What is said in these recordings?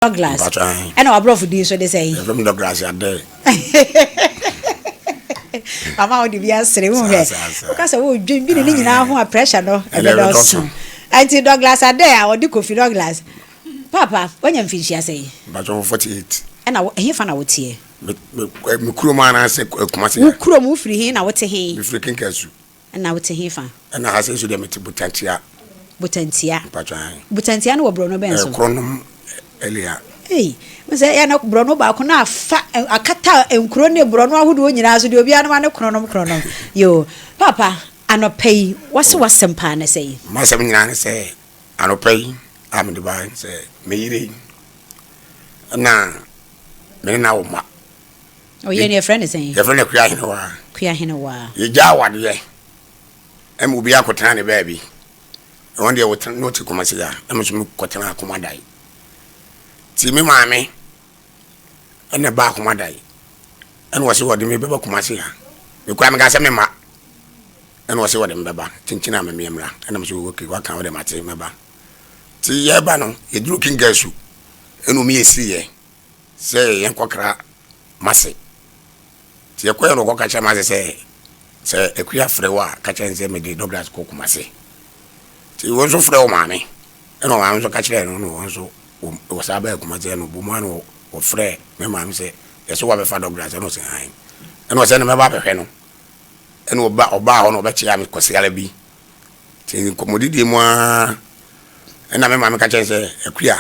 Douglas. And our brother did so they say. From Douglas are there. Mama would be answering. Because I would be in our pressure, no, and Lawson. Until Douglas are there, I would do coffee Douglas. Papa, when you finish, I say. But over 48. And I hear fan out here. Mukruman, I said, Mukro move free here, I would say, hey, if you can catch you. And I would say, hey, fan. And I say to them to Butantia. Butantia, no, Bruno Benson. Chronum Elia. Hey, was I not Bruno Bacona, a cata and crony Bruno who do in as you be on a chronom. You, Papa, I not pay. What's some pan, say? My 79 say, I don't pay. I'm divine, say, me. Now, me now, ma. Oh, you're your friend is saying, your friend of Kriahinoa. Kriahinoa. You jaw, ye. And will be a cotani baby. One day, I will not to come here. I must move cotana commandai. See me, mammy, and the back of my day. And was what the me beba kumasia. You come and gas me ma. And was what them beba. Tinchina me mra. And I'm so working. What can we mate meba? See ye bano. You looking girls you. And me see ye. Say yan kwakra mase. See ye kwa no kwa kacha mase say e kuya frewa kacha nze me de Douglas ko kumase. See won so frewa mame. And o am so kacha no so was about Kumazan, Bumano, or Frey, my mamma say, yes, what a father glass, and was in him. And was in a babby heno. And or bow on Obachiam Cosalabi. Tin commodity moi. And I remember catching a queer,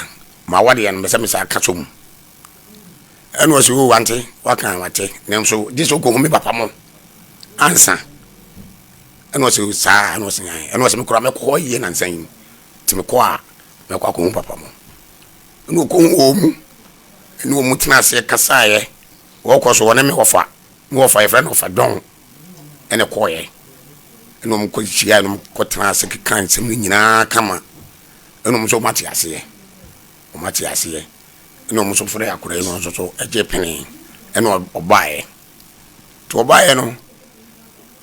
my waddy and Messamisa Katsum. And was you wanted, what can I take? Name so this will go me papa. Answer. And was you, sir, and was in and was Mukramako Hoy and saying to Mqua, Maqua papa. No go home. No mutina say Casaye. Walk was one me offer. No offer a friend of a don and a coy. And no Muchianum Cotana Sekikan, Semina Kama. And no so much as ye. Much as ye. No much of Freya could also a jepenny and no buy. To buy no.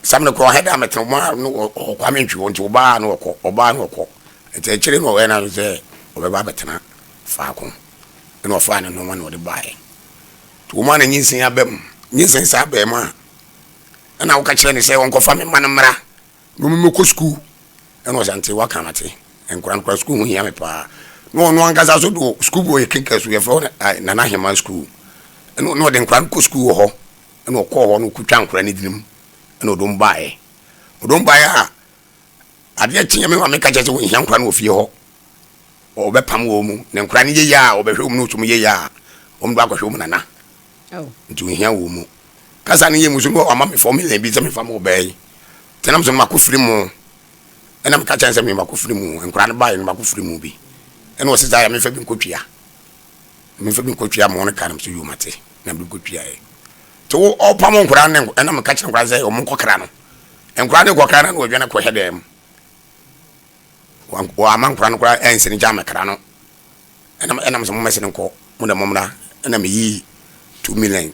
Some of the call head amateur or coming to want to buy no or buy no call. It's a chilling or when I was there or a babatana. Falcon, and no fine, no one would buy. To woman and using a bem, using Sabema. And I'll catch any say, Uncle Family Manamara, Mumuko school, and was anti Wakamati, and Grand Cross school in Yamipa. No one has also do schoolboy kickers we have on Nanahima school, and no then Grand school hall, and no call on Kuchan Cranidim, and no don't buy. Don't buy her. I did think I make a just with young Cran with your. Or be pamu nem krani ye ya or be hwum no tum ye ya o mba kwa hwum nana oh ntu hia wo mu kasa ne ye musu no ama me formula bi se me fam obey tenam so makofiri mu enam ka chan se me makofiri mu nkra ne ba ye makofiri mu bi ene o se za ya me fa bi nkotwia mo ne kanam so yumate na bi nkotwia e to o pam nkra ne enam ka chan nkra se o mo nkokra no nkra ne kokra na o dwena ko hedem wa man kran kra ensin jama krano enam so mesin ko mu da momra enam yi 2 million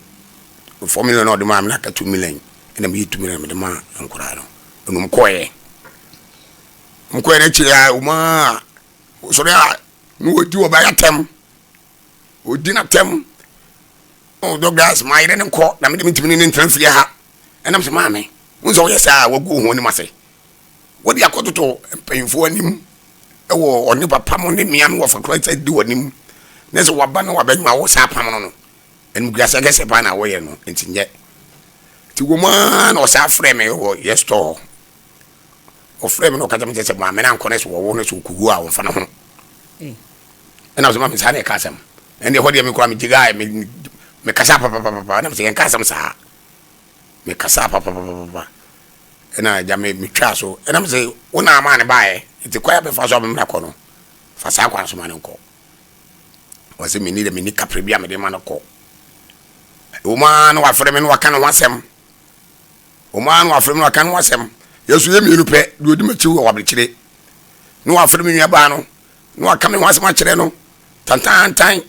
4 million no de ma na ka 2 million enam yi 2 million me de ma nkra no enum koye mkoye na chira uma so ya no odi oba ya tem odi na tem o Douglas ma ire ne ko na me de mitimi ne ntranfie ha enam so ma me unzo yesa wagu ho ni mase wodi akototo mpanyimfo anim ewo oni papa mo ne miam wo fakra tsa di wanim ne so waba no wabanyuma wo sa pam no en mugasa gese pa na wo ye no entinye ti wo ma no sa frame wo ye store o frame no kaja mje se ma me na nkones wo no so kugu a wo fa no ho ena so ma me sa ne kasam en de hodi me kura me jiga me kasa papa na me se kasam sa me kasa papa ena jame mitwa so ena me say wona ama ne bae iti kwaya be fa so be mra kono fa sa kwa so ma ne nko wase me ni de me ni kaprebia me de ma no ko o ma no wa freme no waka no wasem o ma no wa freme no waka no wasem yesu ye mienu pe de odi machi wo wabrechire no wa freme nwa ba no no waka me wasem a kire no tantan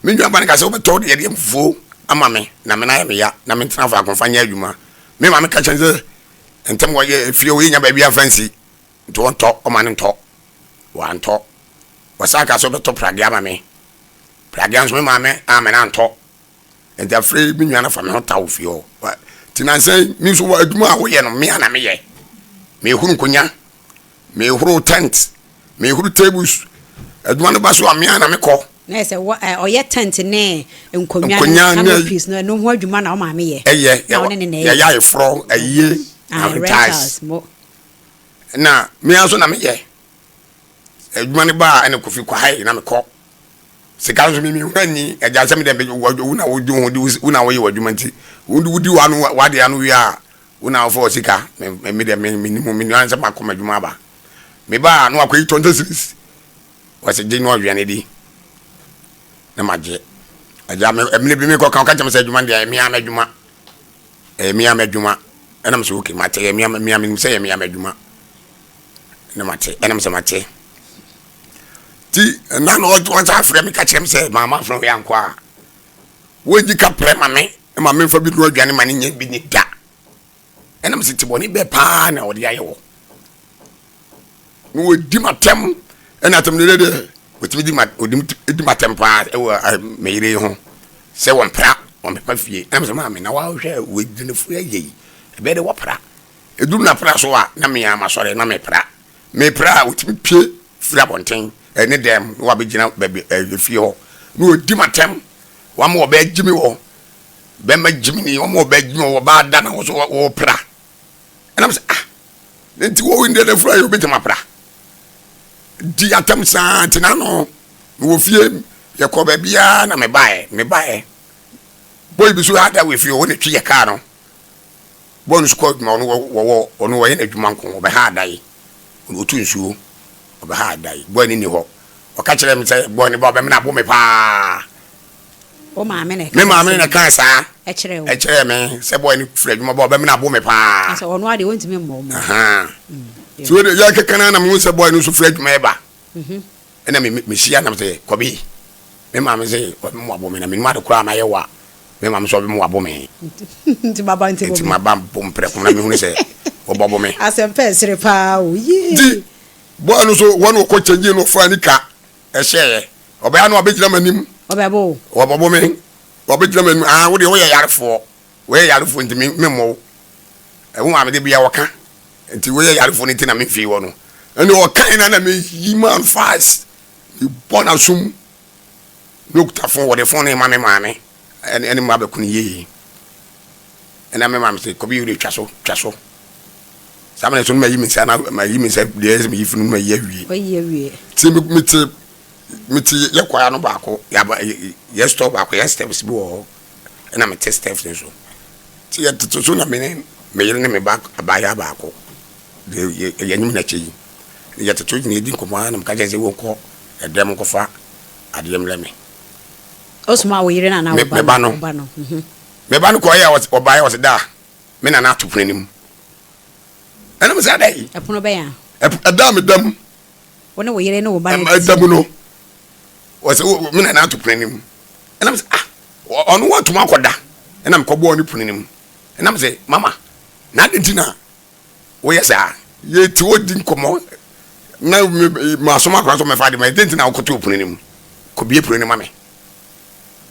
me nwa ba ne ka se o be to de ye mfuo ama me na me na ya na me tena fa konfanya adwuma me ma me ka chenze entem wo ye fie wo nya ba bia fancy to onto o ma ne nto wa nto wasaka so be to pragia ma me Pragians me mame amenanto. And the afraid me na fa me hota wo fie o. Tina say me so adwuma wo ye no me ana me ye. Me huru konya. Me huru tent. Me huru tables. Adwuma no ba so me ana me ko. Na say oye tent ne nkonwa no piece no ho adwuma na o ma me ye. Eye ya ye fro eye. Rentals mo. Na me aso na me ye. Adwuma ne ba ene kofi kwa hai na me ko. Sika so mi hwani eja se me dem una una wo ye wadwuma nti wudi wanu wade anu wi a una fo sika me dem minimum minimum se makoma adwuma ba me ba no akoyi 20 series wase je no awiane di na maje eja me bi me ko kan ka jam se adwuma dia me amadwuma me amadwuma ena me so okay mate me me se me amadwuma na mate ena me se mate ti na no want afre me ka chem say mama from yankwa wonji ka pre mame fa bi do adwane mane nya bi ni da enam se ti boni be pa na odi ayewo no di matem ena tem de de wotimi di matem pa e wo me yire ho se won pra won pa fie enam se mame na wa hwe wo di ne fu ayi e be de wo pra edu na pra so a na me ya ma sore na me pra wotimi pie fra bonten ene dem wa be gina be fie ho no di matem wa mo be gimi wo be ma gimi ni wa mo be gimi wo ba da na wo pra ena say nti wo winde de fra yo be ma pra di atem sa tina no wo fie ye ko ba bia na me bae boy bi so ada we fie wo ne twi ye ka no bonus ko no wo ono wo ye na dwuma nko be ha dai otu nsuo oba ha dai boy ni ho o ka kire me say boy ni ba be me na bo me pa o ma me ne kan sa e kire me say boy ni frɛ dwuma ba be me na bo me pa asa ono ade wonti me mo aha so de ya kekana na me say boy ni so frɛ dwuma e ba ena me sia na me say kobi me ma me say mo abo me na me ma de kura ma ye wa me ma me so be mo abo me nti baba bo mpre ko na me hu say o bobo me asempe sire pa o yi di boy no so won ko change no fa ni ka e share oba ya no obejira manim obebo obobo me obejira manim wo de wo ye yarefo nti me mo e wo ma me de bia wo ka nti wo ye yarefo nti na me fi wo no ene wo kan na me human fast you born asum no kutafo wo de fon ne ma me ene ma be kun ye ena me ma me say ko bi wo de twaso samana so ma yimi sana ma yimi se de me yifunu ma ye ti miti ye kwa no ba ko ya ba ye stop ba ko ye steps bi wo ena me test steps so ti ye to so na me yire ne me ba ba ya ba ko de ye nyim na chi ye to ni di ko ma na ka je wo ko e dem ko fa adem le me osuma wo yire na na wo ba no me ba no ko ya o ba ya o se da me na to pranim ena me say dai epono be ya da me dam wona wo yire no wo ba na dam no was me na to pranim ena me say ono wa to makoda ena me ko bo oni pranim ena me say mama na dentina wo yesa ye ti wo din komo na ma so makra so me fa de ma dentina wo ko to pranim ko bie pranim mame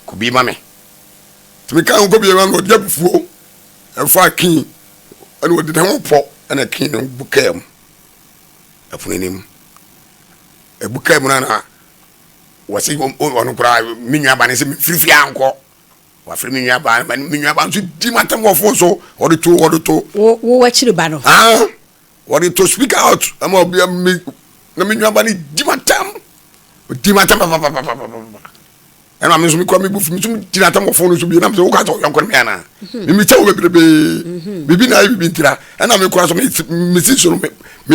ko bie mame to me kan ko bie mame o de bufuo e fa kin ene wo de ho po ana kin no bukam afunenim e bukam na wasi onu kura minwa ba ne se frifi anko wa fri minwa ba so di matam wo fo so o de to wo wachiri ba no what to speak out am obi na minwa ba ni di matam ena me so mi kwa mi bufu mi so di matam wo fo no so bi na me so wo ka so yankon me ana mi che wo bebrebe bibi na bibi ntira ena me kwa so mi si so me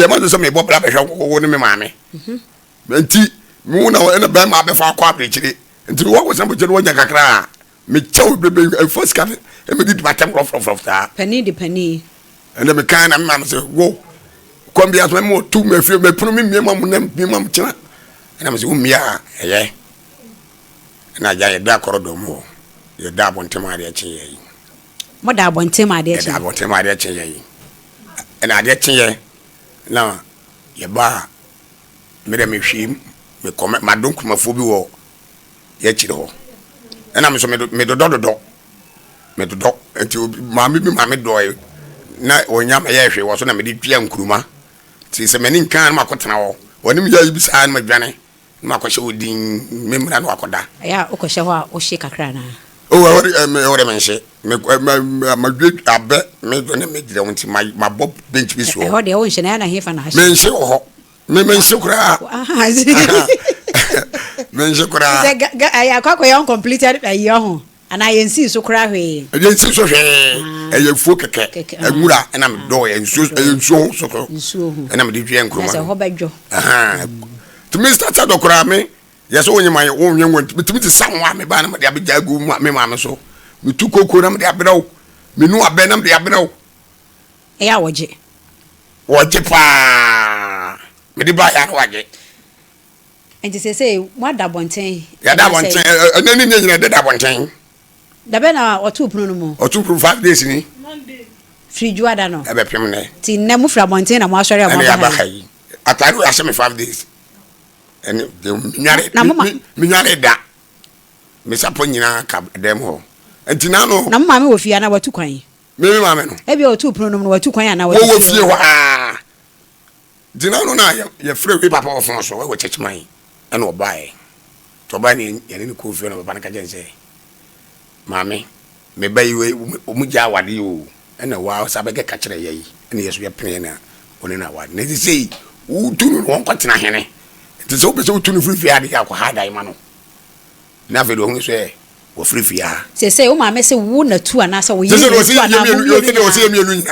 ma so me bo bra be hwa wo ne me maame nti mu na ena ba ma be fa kwa abrekire nti wo ko sambo je no nya kakra me che wo bebrebe first can e me di matam rof ta pani ena me kan na me ma so wo kwambia so me mo tu me fie me punu me ma mu na me ma mu kira ena me so umia eye na ja ye da korodo mo ye da bontema de che ye mo da bontema de che da bontema de che ye ena de che ye na ye ba me de me hwim me kome madonku mafo bi wo ye chire ho ena me so me do enti maame bi maame do na onya ma ye hwe wo so na me de twa nkuruma ti se mani nkan ma kotena ho wonim ya bi sa na madwane ma kwhye odin memra na akoda ya okohye ho a o hye kakra na o me menhye ma dwe abe me do na me gire wonti ma bob bench bi so ho de o nhye na hefa na hye menhye ho me menhye kura menhye kura ya kwa yon completed ayo ho ana yensi so kura hwe yensi so hwe eyefuo keke agura na me do yensu so na me de twa nkroma se ho badwo to me start to kura me yes onye man onye won to me sanwa me ba na me de abja gu me ma me so me tu koko na me de abrawo me nu abe na me de abrawo ya woje pa me de ba ya no waje enti se mo da bonten ya da bonten nani ne nyina da bonten da be na otu punu no mo otu punu 5 days ni Monday free juada no e be pem ne ti na mu fra bonten na mo asori mo ba hai ataru ya se me 5 days ene de minyare da me sapo nyina ka dem ho enti na no na mama me wo fia na watu kwan me mama no e bi otu punu no watu kwan na wo fie ho dina no na ya free we papa of so we chechman ene obae to ba ni ya ni ko fie no baba na ka jense mame me bayi we omugya awade yo ene wa sabege ka kire yayi ene yeso ya pene na one na awade na sei utunu no kwatena hene so be so tunu free fia de akwa hada ima no na fe do hu so e wo free fia se o ma me se wo na tu ana se wo yi se o se mienu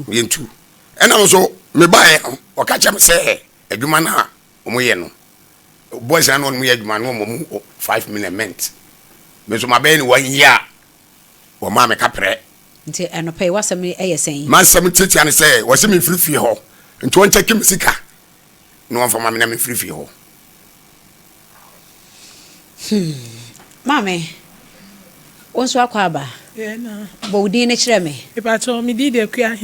yentu ena so me bae o ka chem se adwuma na o mo ye no boys na no mo ye adwuma no mo 5 million ment me so ma be ni 1 year wo ma me kapre nti eno pay wasam eyesen ma sam titia ne se wo se me free fia ho nti won check me sika no one for mama na me free fee ho mame onso akwa ba na bo udi ne kire me e pa to mi di de akua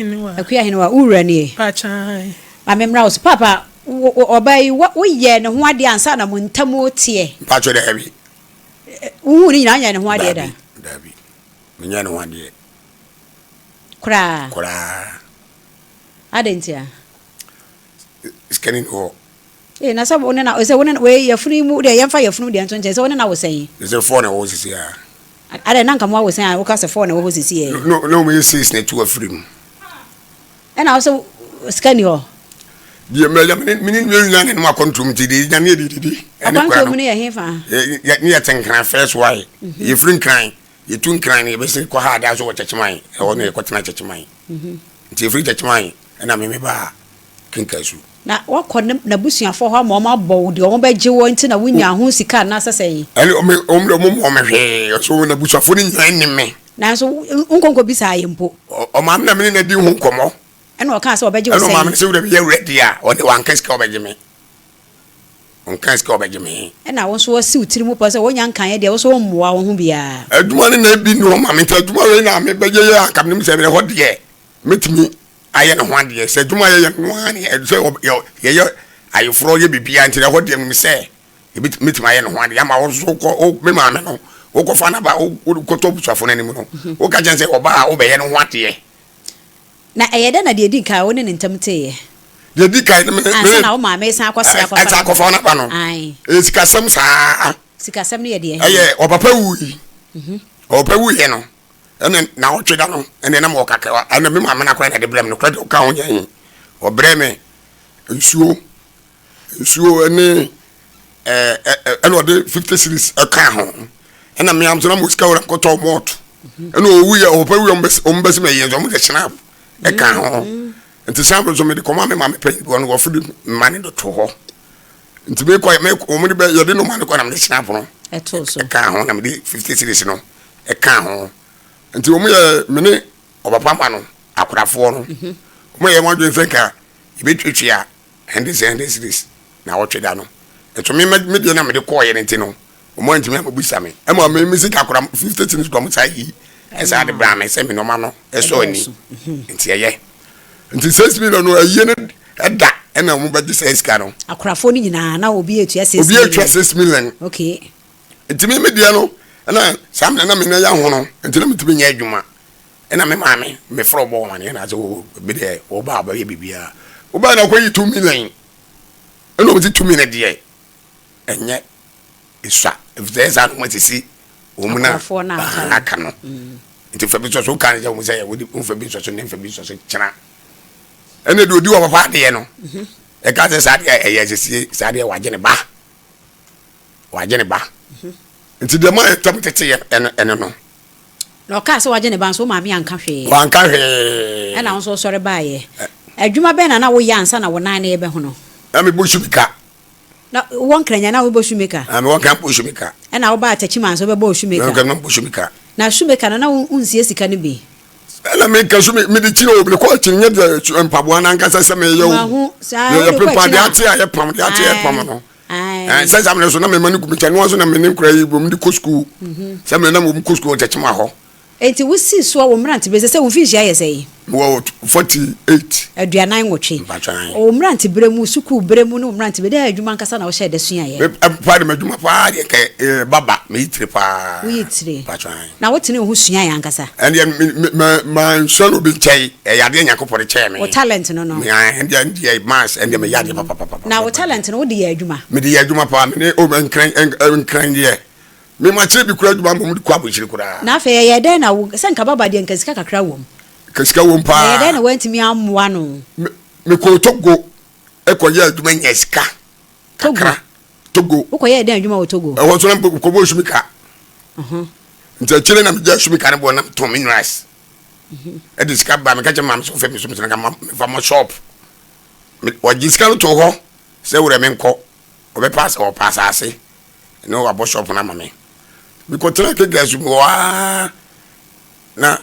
hene wa ura ni pa chan mame mra so papa obai wo ye ne ho ade ansa na mo ntamo tie pa cho de heavy wo ni nya ne ho ade da dabi me nya ne ho ade kura adentia scanning ho na sabo ne na se wona we yafunu mu de yemfa yafunu de nto nche se wona na wo sen is there phone wo sisi ya ada na nka mo wo sen a wo ka se phone wo sisi ye no me sis na tu afrim na so scan ho die me ya minin we nyane no akontum ti di nyane di ene kwa no ye hefa ya ni ya tenkran first why ye frin kran ye tun kran ye be se ko ha da so wo checheman e wo ne ko tena checheman ti frin checheman na me ba kinkasu na wakọ na busuafo ho ma ma bo de o ba je wo nti na wunya ho sika na sesei ali o me hwe so na busuafo ni nyan ni me na so nkonko bisa ayempo o ma na me na di hu komo ena o ka se o ba je wo sei ena ma me se wo de ye ready a o de wan kaska o ba je me on kaska o ba je me ena wo so wo si utiri mu po se wo nya nkan ye de wo so wo mmoa wo hu bia aduma ni na bi no ma me ta aduma we na me ba je ya kam ni me se me ho de metimi aye no ho ade se dwuma ye no ani se ye aye fro ye bibia ntire ho de me se metima aye no ho ade ama wo so ko me ma me no wo ko fa na ba wo ko to busuafo na ni mu no wo ka jan se oba wo be ye no ho ade na aye da na de di ka wo ne ntamte ye de di ka me na wo ma me san akwase akwa na ba no ai sikasam ne ye de aye o papa wu o papa wu ye no ene na o tweda no ene na mo kaka ana me ma na kwa na de brem no kwa ka ho yen o breme nsuo ene ene o de 50 series aka ho ena me am so na mo ska ora ko to mot ene o wu ya o pa wu o mbese me yen so mo de snap aka ho enti sample so me de koma me ma me pe no wo fudu mane do to ho enti me kwa me o mo de be ye de no mane kwa na me snap no eto so aka ho na me de 50 series no aka ho nti o mu ye mene obapamba no akorafo no o mu ye mo dwen fenka ibetwetwea hende series na wo tweda no eto me de na me de ko ye nti no o mo ntimi abusa me e ma me music akora 50 series ko mo sai yi esa de bra me se me no ma no eso ni nti ye nti 6 million no aye ne eda e na mo ba di 6 ka no akorafo ni nyina na obi etua 6 million obi etua 6 million okay ntimi me dia no na sam na me na ya ho no ntimi metimi nya adwuma na me maame me fro bo ma na so be de o ba ye bibia o ba na ko yi 2 million eno o ti 2 million de enye isa if there's a much see o mu na aka no nti fa bi so kan ja o mu say wo di fa bi so ne fa bi so kyena ene de odi wo papa de no e ka se sa de e ye se de wa gene ba nti de ma tam tete ye ene no no ka se wa gene ba so maami anka hwe wa anka hwe e na so sore ba ye adwuma be na wo ya ansa na wo nan na ye be ho no na me bo shumika na won kranya na wo bo shumika me won kan bo shumika e na wo ba tachi man so be bo shumika na kan bo shumika na shumika na unsie sika ne bi ela me ka shumi me de chi o ble ko chi nye de mpaboa na nka se me ye o ye prepare de ate aye pam de ate aye pam no sai zamne so na me mani ku mi chanu so na me ne nkura yi bom di ko school sai me na mo ko school tachi ma ho enti wo si so wo mrante be se wo fi hia ye sei wo 48 aduanan wotwe o mrante bremu suku bremu no mrante be da adwuma nkasa na wo hye de sua ye pa de madwuma pa de ke baba me yitire pa wo yitire na wo tene ho sua ya nkasa and my son will be chai ya de nyakopo de chai me o talent no no and the mass and me ya de papa na wo talent no wo de adwuma me de adwuma pa me o nkran de me ma chire bi kura adwuma mo de kwa bo chire kura na fa ye den na wo se nka baba de nkasika kakra wom kasika wom pa ye den na wantimi amwa no me ko Togo e ko ye adwuma nyasika kakra Togo wo ko ye den adwuma wo Togo e wo so na ko bo shumika nta chire na me ja shumika ne bo na to me rice e diska ba me ka che mam so fe me so me na me fa mo shop me o diska to ho se wure me nko o be pass o pass ase no wa bo shop na mame mi ko tena ke gasu wa na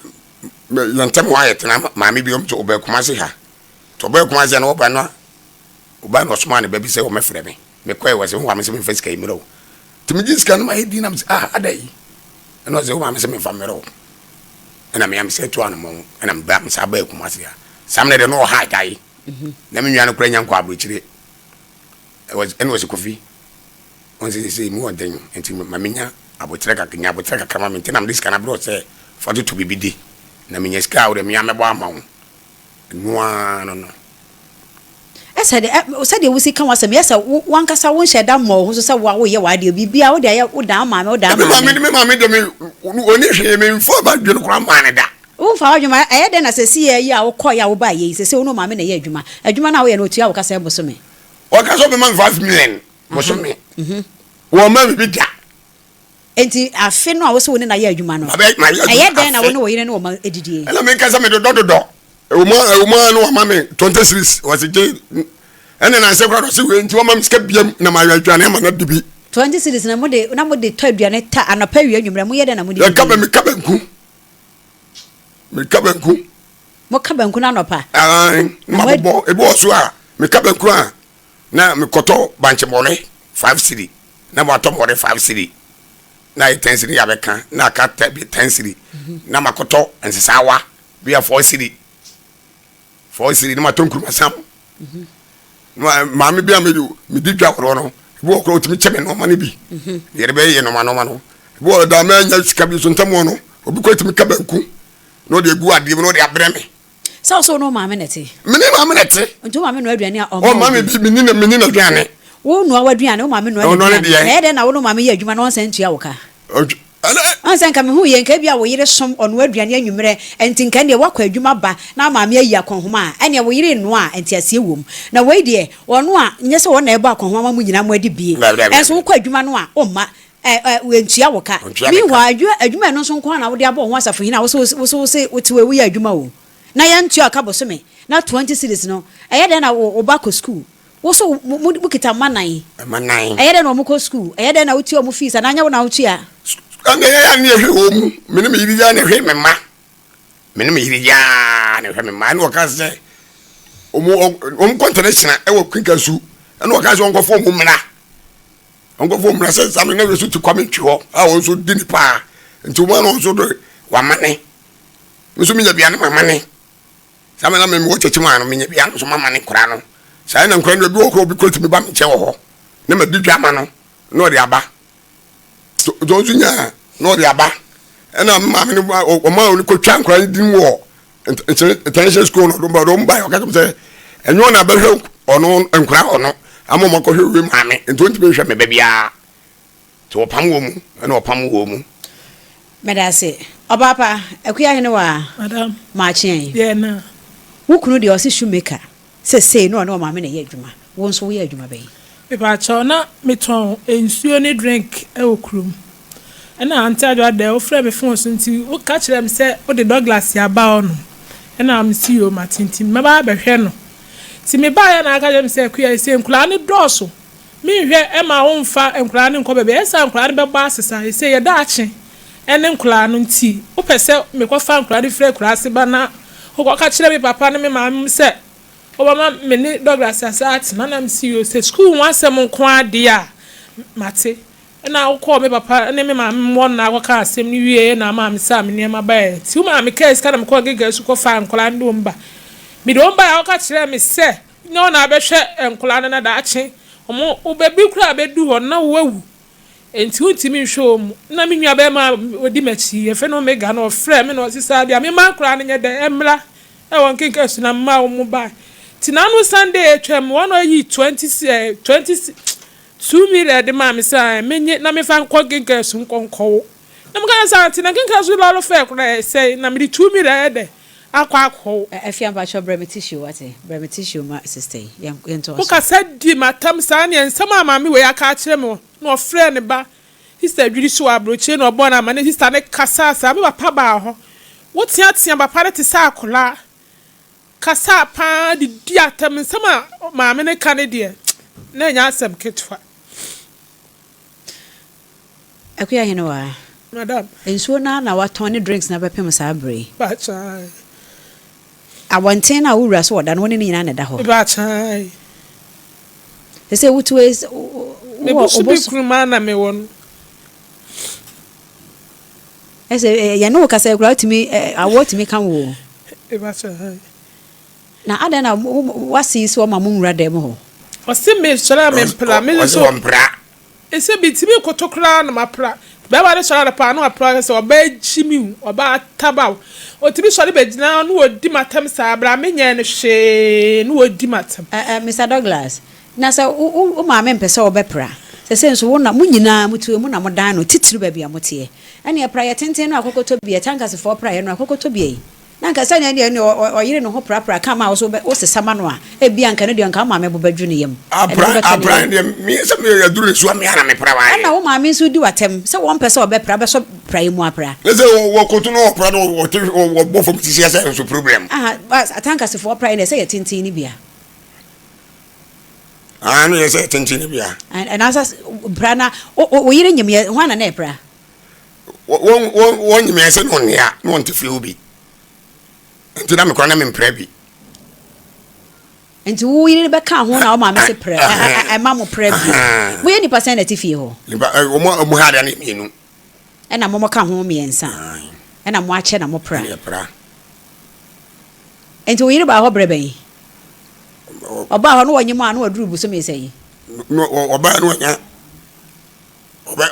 yantem wa yet na mame bi om to obe kuma se ha to obe kuma se na oba no sma ne ba bi se o mefre me ko e wa se wa me se me face kai miro to mi diska no ma hedi na me adai no se wa me se me fa miro na me am se to an mo na me ba me sa ba kuma se ha sam ne de no ha dai na me nwa no kura nya nkwa abrochire e was kofi on se mu on den enti mamenya abotre ka kama me ntina mdiska na bro se fatu to bibidi na menya ska o de me amebo ama wo no esa de wo si kan wasem yesa wankasa won sheda mo ho so se wo ye wa de bibia wo de ya wo da ma me me mama de me oni hwe me fo ba dwene kura ma ne da wo fa adwuma e de na se si ye ya wo koya wo ba ye se wo no ma me na ye adwuma na wo ye no tua wo kasa eboso me o kasa be man 5 million boso me wo ma bi da enti afi no a wo se wo ne na ye adwuma no e den na wo no wo yire no wo ma edidie ela me kasa me do e ma no ma me 20 series was je ene na se kwado se we nti wo ma me ska biam na ma adwane ma na dibi 20 series na mo de to aduane ta anapa wi anwumra mo ye den na mo de ka ba me ka banku mo ka banku na nopa ma bo e bo so a me ka banku a na me koto banche mole 5 cedi na mo atom mole 5 cedi na 10 cedi ya beka na ka 10 cedi na makoto ensesawa bia 4 cedi na maton kuruma sam ma me bia me di dwa kro no bo kro timi cheme no ma ne bi yere be ye no ma no bo da ma nya sika bi so ntamo no obi ko timi ka banku no de gu ade no de abre me so no ma me nete me ne ma me nete nto ma me no aduane a o ma me bi me ni na aduane wo no aduane o ma me no aduane e de na wo no ma me ye adwuma na onsan tua wo ka onsan ka me hu ye nka bia wo yire som ono aduane anwumre enti nka ne wakwa adwuma ba na ma me ayi akonhoma a ene wo yire no a enti asie wom na we de ono a nye se wo na eba akonhoma mu nyina mu adi bie enso wo kwa adwuma no a o ma we ntua wo ka mi wa adwuma no so nko na wo de abo ho asafo hina wo so se wotiwe wo ye adwuma wo na ya ntua ka bo so me na 20 series no eye de na wo ba ko school wo so mu kita manan eye de na wo ko school eye de na wo tua mu fees na anya wo na wo tua ande ya ni ehwe wo mu me ne me yiri ja ne hwe me ma me ne me yiri ja ne hwe me ma no ka se o international e wo kwika su e no ka se onko fo mu mra se sa me na so ti kwame two a wo so di ni pa nti mo no so do wa mane me so me nya bia ne mama ne sa me na me wo chechi ma no me nya bia so mama ne kura no sa na nkura no bi wo ko bi ko ti me ba me che wo ho ne ma di dwa ma no no de aba Jozunya no the aba and I'm o ma oni ko twa nkra din wo international school no do mba o ka say enyo na be hwe ono nkra ono amoma ko hwe we maame nti be hwe me ba bia to opam wo mu na opam wo mu medase obapa akuya hene wa madam ma chien ye na wukunu de o se shoemaker se no na maame na ye adwuma wo nso wo ye adwuma be me ba cho na meton ensuo ni drink e okrum na ante adwa de o frɛ me phone so nti o ka kyerɛ me sɛ o de Douglas ya ba ono na am see o matintim me ba behwɛ no ti me ba ya na aka kyerɛ me sɛ akuya se nkula ne dɔɔso me hwɛ e ma wo mfa nkula ne nkɔ bebe esa nkula ne bɛba asesa se ye da akye ene nkula no nti o pɛsɛ me kɔ fa nkula ne frɛ nkula se ba na o ka kyerɛ me papa ne me maame sɛ o ba ma me ne Douglas asat na am see o se school wan asɛm nko ade a mate na o call me papa ne me maame mo na akɔka asɛm ne wie na maame sa me ne ma ba ti o maame case ka na me kɔ gege su kɔ fa nkula ndo mba me do mba ya o ka kyerɛ me sɛ no na abɛhwɛ nkula na da akye omo o bebi kura bedu hɔ na wawu enti untimi nhwɛ mu na me nua bɛ ma odi machi ye fe no me ga na ofrɛ me na osisa bia me ma kura ne nye de emra e won kinka su na ma wo mu ba ti na no Sunday etwam wono yi 2 million de ma me sa me nye na me fa nkɔ kinka su nkonkɔ na me ka sa ti na kinka su lolo fe kura say na me 2 million de akɔ afia ba cho bremi tissue wate bremi tissue ma sister yento o ka sadi matam sa ne nsama ma me we aka kyerɛ me no ofrɛ ne ba sister dwiri so abroche no obo na ma ne sister ne kasa sa me papa ba ho wo tia papa ne te sa akola kasa pa di atam nsama ma me ne ka ne de na nya asem ketwa akuya hene wa madam enso na waton ne drinks na bepem sa abre ba chai awonten na wura so oda no ne nyina na da ho ba chai say wutu is me bo kuruma na me won say ya no ka say kura timi awotimi kan wo e ba chai na ada na wasi so ma munwura dem ho o se me sora me pla me so ese bitimi kotokra na mapra ba ba de sora pa na apra se oba chimi oba tabaw o tibi sori be gina no odi matam sa abra me nya ne hwe no odi matam Mr. Douglas na sa o ma me mpese obepra se nso wo na munyina mutu mu na modan no titiru ba bia motie ane pra ye tenten no akokoto bia tankase for pra ye no akokoto bia na nka sanya ne oyire no ho pra kama wo so sesama no a e bia nka ne de nka ma me bobadwu ne yam abra ne me se me ya duru so me ana me pra wa na wo ma me so di watem se wo mpese obepra be so pra ye mu apra le se wo koto no pra no wo bo fom tisi ase so problem tankase for pra ne se ye tenten ni bia no ye se tenten ni bia and as pra na o yire nyem ye hwana na e pra wo nyem ye se no ne ya no ntefi obi enti na me kora na me Aprebi enti wo yire be ka ho na o ma me se pre e ma mo Aprebi wo ye nipa sen na tifi ho o mo ha da na mienu e na mo ka ho miensa e na mo ache na mo pra enti wo yire ba ho brebe oba ho no wanyim a no waduru bu so me sei no oba no anya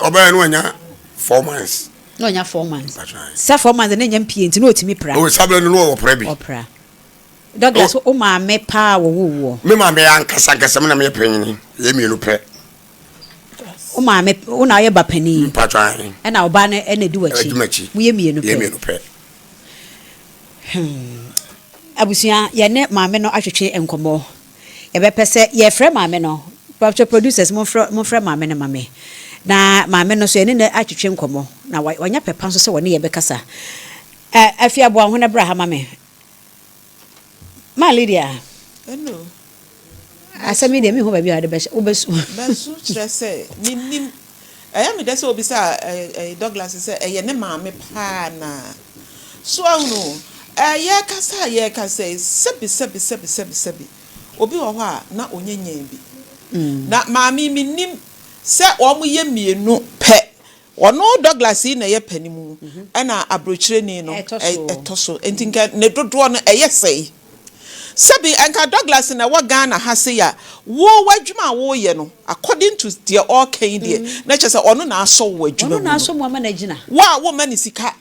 oba no anya 4 months no nya 4 months sa 4 months na nya mpie nti no otimi pra o sabla no Aprebi opra Douglas o ma me pa wo me ma me ankasa me na me panyin ye mienu pe o ma me o na ye ba pani patwan e na oba na e na di wachi wo ye mienu pe abusia ye ne ma me no ahwehwe enkomo ye be pese ye frɛ ma me no producers mo frɛ ma me na ma me na maame no so ene na atwetwe nkomo na wanya pepa so se woni ye bekasa afia bo ahona bra ha mame ma Lydia eno asemi de mi ho ba bi ade besu stress nim aya me dese obi sa Douglas se ye ne maame pa na so ahunu ye kasa sebi obi wo ho a na onyenyen bi na maame mi nim se omo ye mienu pe ono Douglas na ye panimu na abrochire ni no etoso entinka ne dodo no eye sei Sebi enka Douglas na wa Ghana ha se ya wo wadwuma wo ye no according to the all kind there na che se ono na aso wo adwuma ono na aso mo ama na gina wo mani sika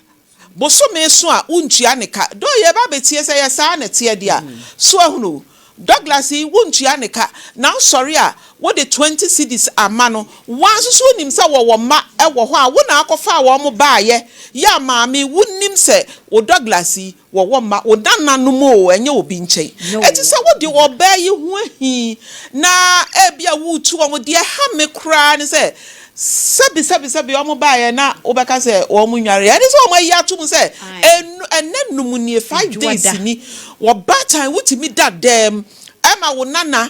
boso me so a untua ne ka do ye ba betie se ye sa na tie dia so ahunu Douglas untua ne ka now sorry a what the 20 cities amano wan so nim se wo ma e wo ho a wo na akofa wo mo ba ye ya maami wunnim se wo Douglas wo ma wo dananu mo enye obi nchen eti se wo de wo ba yi ho ahi na e bia wo tu wo de ha me kra ne se sebi o mo ba ye na wo beka se wo mo nware edi se wo yi atum se enenum ni 5 days ni wo ba time wutimi dadem ema wo nana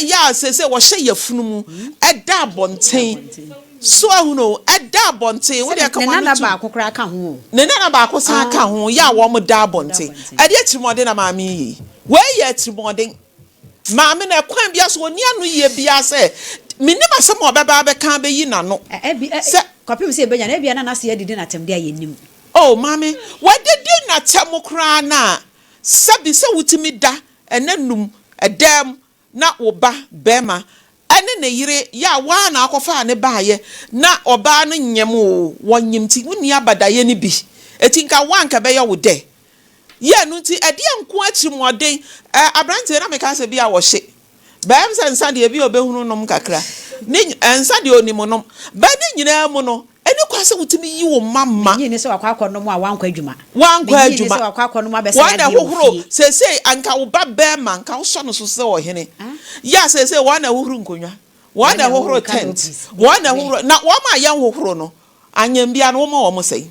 ya se wo hye yafunu mu eda abonten so ahuno eda abonten wo de kama nana ba akokra ka ho ne nana ba akosa ka ho ya wo mo da abonten ade atimode na maami yi we ye atimode maami na kwan bia so oni anu ye bia se minim asem obeba be kan be yi nano se kopim se benya na bia na na se yedidi na tem dia yenim oh maami we didi na tem kra na sabi se wutimi da enanum edem na oba bema ene ne yire ya wa na akofa ne baaye na oba no nyem o wonyimti woni abadaye ne bi etinka wanka be ye wo de ye no nti ede enko achimoden abrante na meka se bia wo hye bam se nsa de bi obehunu nom kakra ni nsa de onimo nom ba ni nyina mu no eni kwase wutimi yi wo mama ni se wakwa akonom a wankwa adwuma ni se wakwa akonom abesa ya wana hohoro se anka wo ba bema anka wo so no so se Ohene ya se wana hohoro nkonwa wana hohoro tent wana hohoro na wo ma ya hohoro no anyam bia no wo mo sei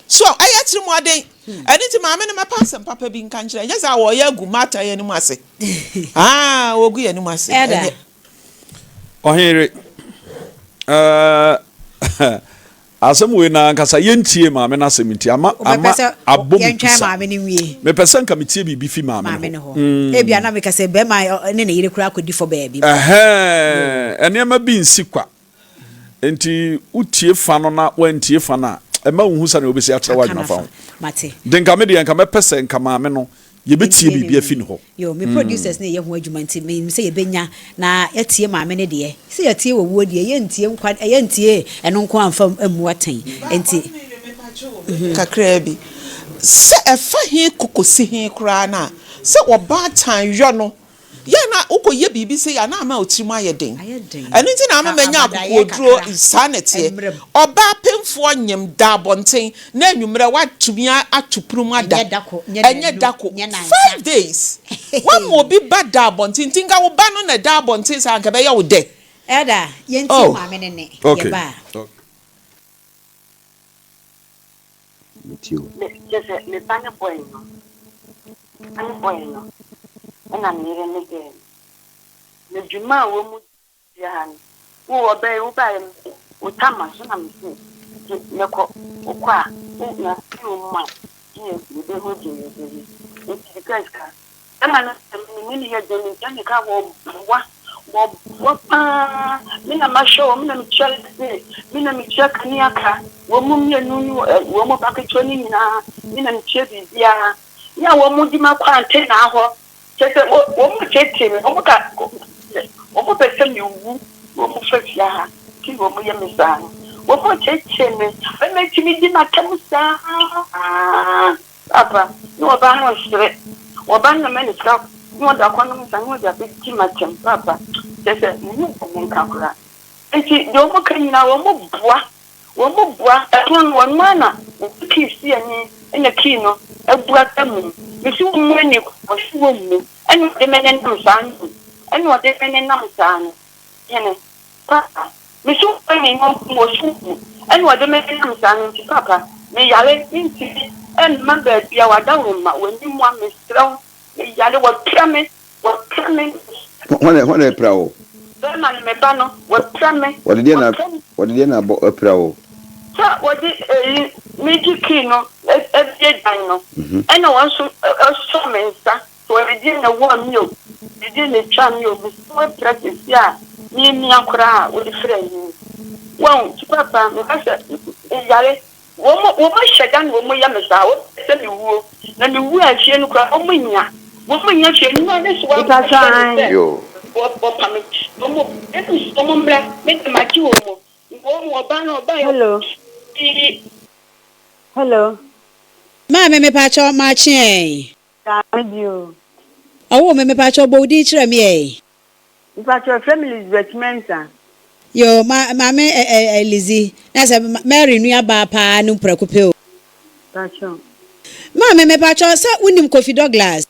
so ayatiri mu aden eni ti maame ne mapasem papa bi nka nkire nya za wo ya gu mata ye ni mu ase wo gu ye ni mu ase Ohene asem we na nkasa yentie maame na aseminti ama abom kisa me pesa nka metie bibi fi maame no e bia na me kasa be ma ne ne yire kura akodi fo baabi ene ma bi nsi kwa enti utie fa no na wantie fa na e ma unhu sa na obesi atra wadwuma fa mate den ka me de nka me pesa nka maame no ye betie bibi afi no ho yo me producers ne ye ho adwuma nti me se ye benya na yatie maame ne de se yatie wo wo de ye ntie nkwa ye ntie eno nko amfam amu atan enti kakra bi se efa hi kokosi hi kra na se wo ba tan yo no ye na ukoye bibi se ya na ama otimu ayeden eno nti na ama manya akoduro insanity oba pemfo nyem da bonten na anwumre watumi atuprum ada enye dako 5 days one mo bi bad da bonten tinga wo ba no na da bonten sa anka be ya wo de eda ye nti maame ne ne ye ba Just me bana boy no na mire ne ge ne juma wo mu ya wo obe wo ba wo tama so na msi ne ko kwa na wo ma ye be ho je ne ti ka ana na ni ya je ni ka wo pa mina masho mina mchele mina mchaka ni aka wo mu mienu wo mu pakechoni na mina mchebe bia ya wo mu di makwante na ho chese wo mu chete me wo ka wo mu pese mi wu wo mu fefia ha ki wo mu ye mesana wo mu chete me me timi di matamusa apa no ba no sire wo ba na me ni ska no da kwa no sanwo da pe ti matem papa chese mu ko mun ka kura enti do mo kanyina wo mu bua atun won mana ki si ani enya ki no ebua tamu misi wo mani ko wo mu enu de menen nam san enu de menen nam san yene papa misi wo mani mo su enu de menen nam san ti papa me yale inti en mamba bia wada wo ma woni mo amestra me yale wo prame Wana prawo. Bema ni mebano wo prame Wadi na bo prawo. Sa wadi miji kino e dano ena wanso so mensa so wadi na wo mio di ne chamio bi so practice ya ni akura wo di friend won ti papa me kasa yare wo mo shedan wo mo ya mesa wo se mi wuo na mi wu ahie no kra wo mo nya Woman, you're saying, no, this one. Yo. Hello. Hello. Mama me pacho machi. With you. Oh, me pacho body chira me. Pacho family is Mensa. Yo, mama Lizzie. That's a Mary near Bapa, no preoccupio. Pacho. Mama me pacho, sa unim Kofi Douglas.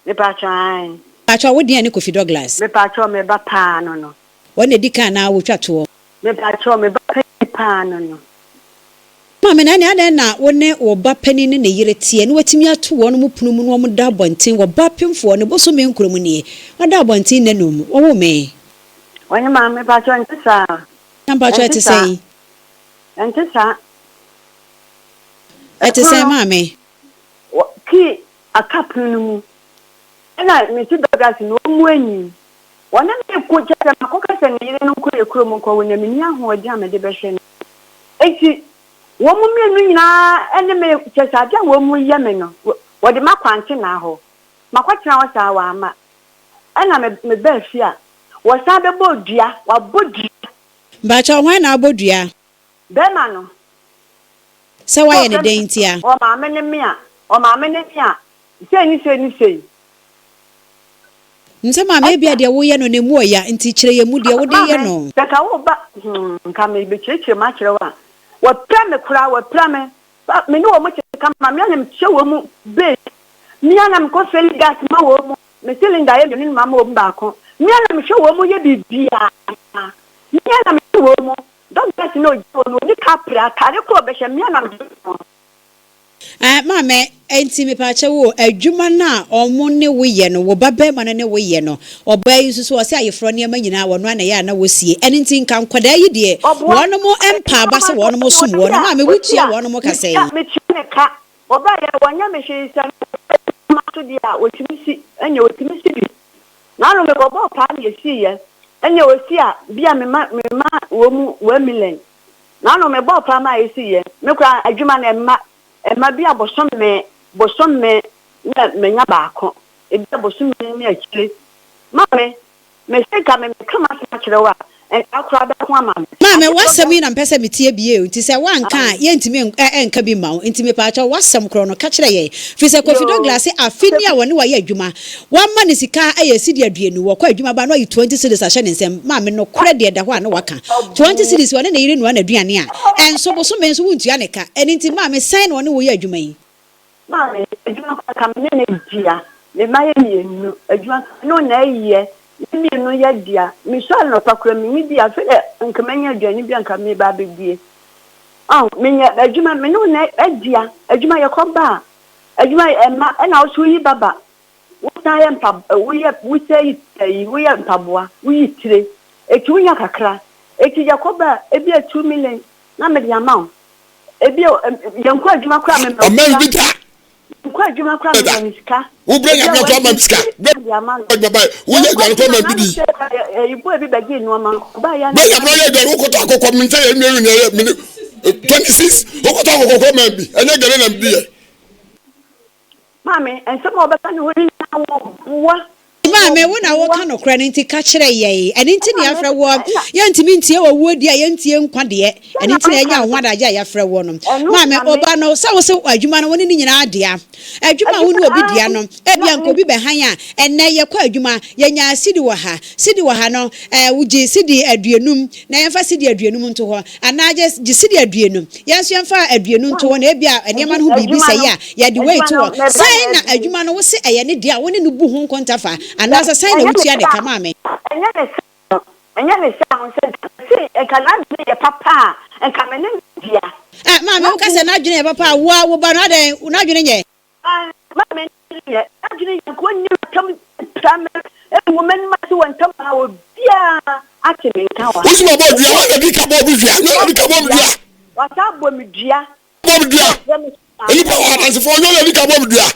Me pacho. Pacho, what dear Kofi Douglas? Me pacho me bapa no. When the dika na wo twatwo. Me pacho me bapa no. Mama na na wone wo ba pani ne yere tie ne watimi ato wo no mu punu mu no mo da bonten wo ba pemfo ne boso me nkuro mu nie wada bonten ne nom wo me Wani ma me pacho ntisa. Tam pacho etisen. Ntisa. Etisen mama. Ki akapunu mu. Ena me ti Douglas no mu anyi. Wana me ko jaka makoka se ne yere no kuro mu ko wona me ni ahoje amede be hwe. Enti womu mienu nyina ene me chesade a womu yeme no wode makwante na ho makwatena wasa wa ama ena me be fia wasa be bodua wa bodua Bacho hwan na bodua be ma no se wa ye ne dentia o ma me ne mia sei nse mama bia de wo ye no ne mu oya nti kire ye mu de wo de ye no ka wo ba nka me be cheche ma kire wa wapra me kura wapra me me no mo cheka ma me anam che wo mu be me anam ko feli gas ma wo mu me cylinder ye ni ma wo ba ko me anam che wo mu ye bibia me anam che wo mu don't get no wo ni kapra kare ko be she me anam mama enti me pa che wo adwuma na omo ne wo ye no wo baba ma ne wo ye no oba yi so o se ayefro ne ma nyina wo no na ya na wo sie eni nti nka nkwada yi de wono mo empa ba se wono mo sum wono ma me wutia wono mo kase me chine ka oba ye wonya me hwe san ma to dia otimisi enya otimisi bi na no me bobo pa ne si ye enya osi a bia me ma wo mu 1 million na no me bobo pa ma esi ye me kura adwuma na ma bia bosom me na nya baako e bia bosom me akire mame me seka me kama sa kire wa akura da ko ama mame wasam yi na mpese metie bie nti se wanka ye ntimi enka bi mawo nti me paacha wasam kro no ka kire ye fi se Kofi Douglas afini a woni wa ye adwuma wamma ne sika ayesidi aduenu wo kwa adwuma ba no 20 cedis a hye ne nsem mame no kore de da ho a no waka 20 cedis woni na yire no na aduane a enso bosom enso wuntua ne ka eni nti mame sign woni wo ye adwuma yi mame adwuma ka me ne dia me maye mienu adwuma no na yiye mi no ya dia mi so no pakura mi dia fe nka manya aduane bia nka me ba bebie menya adwuma me no na adia adwuma ye koba adwuma ema na osu yi baba wo ta ye mpa wo sei wo ye mpaboa wo yi tire eti wo nya kakra eti ye koba ebi 2 million na me dia ma ebi ye nko adwuma kra me kwa adwuma kra me niska wo bra nya kwa ma niska baba wo ye gwan ko ma bidi ibu ebi bagi no ma ba ya na ya bra ye gwan ko to akoko mi nta ye nweru na ye 26 wo ko to akoko ma bi anya gere na bi ye mame enso mo beta ni wo ni wo mame wo na wo ka no kra nti ka kire ye eni nti ne afra wo ye ntimi ntie wo wodi a ye ntie nkwa de eni nti na nya ho adaje a yafra wo no mame oba no sa wo se adwuma no woni ni nyina adea adwuma wo ni obi dia no ebia nko bi be han a enne ye kwa adwuma ye nya sidi wo ha no wuji sidi aduenum na ye fa sidi aduenum nto ho anaje ji sidi aduenum ye nso ye fa aduenum nto ho na ebia enema no ho bibi se ya ye de wait to sai na adwuma no wo se eye ne dia wo ne no bu ho nkontafa anasa sai na wutia de kama me enya ne sa ho se e kana de papa e ka me ne dia mame wo ka se na adwene papa wo ba no ade na adwene nye mame ne adwene ko ni tam tam e woman ma so wantam ha wo bia ake me ka wa wo se bo dua wo de ka bo dua no de ka bo dua wa ta bo mi dua eli pa wa anse fo no de ka bo dua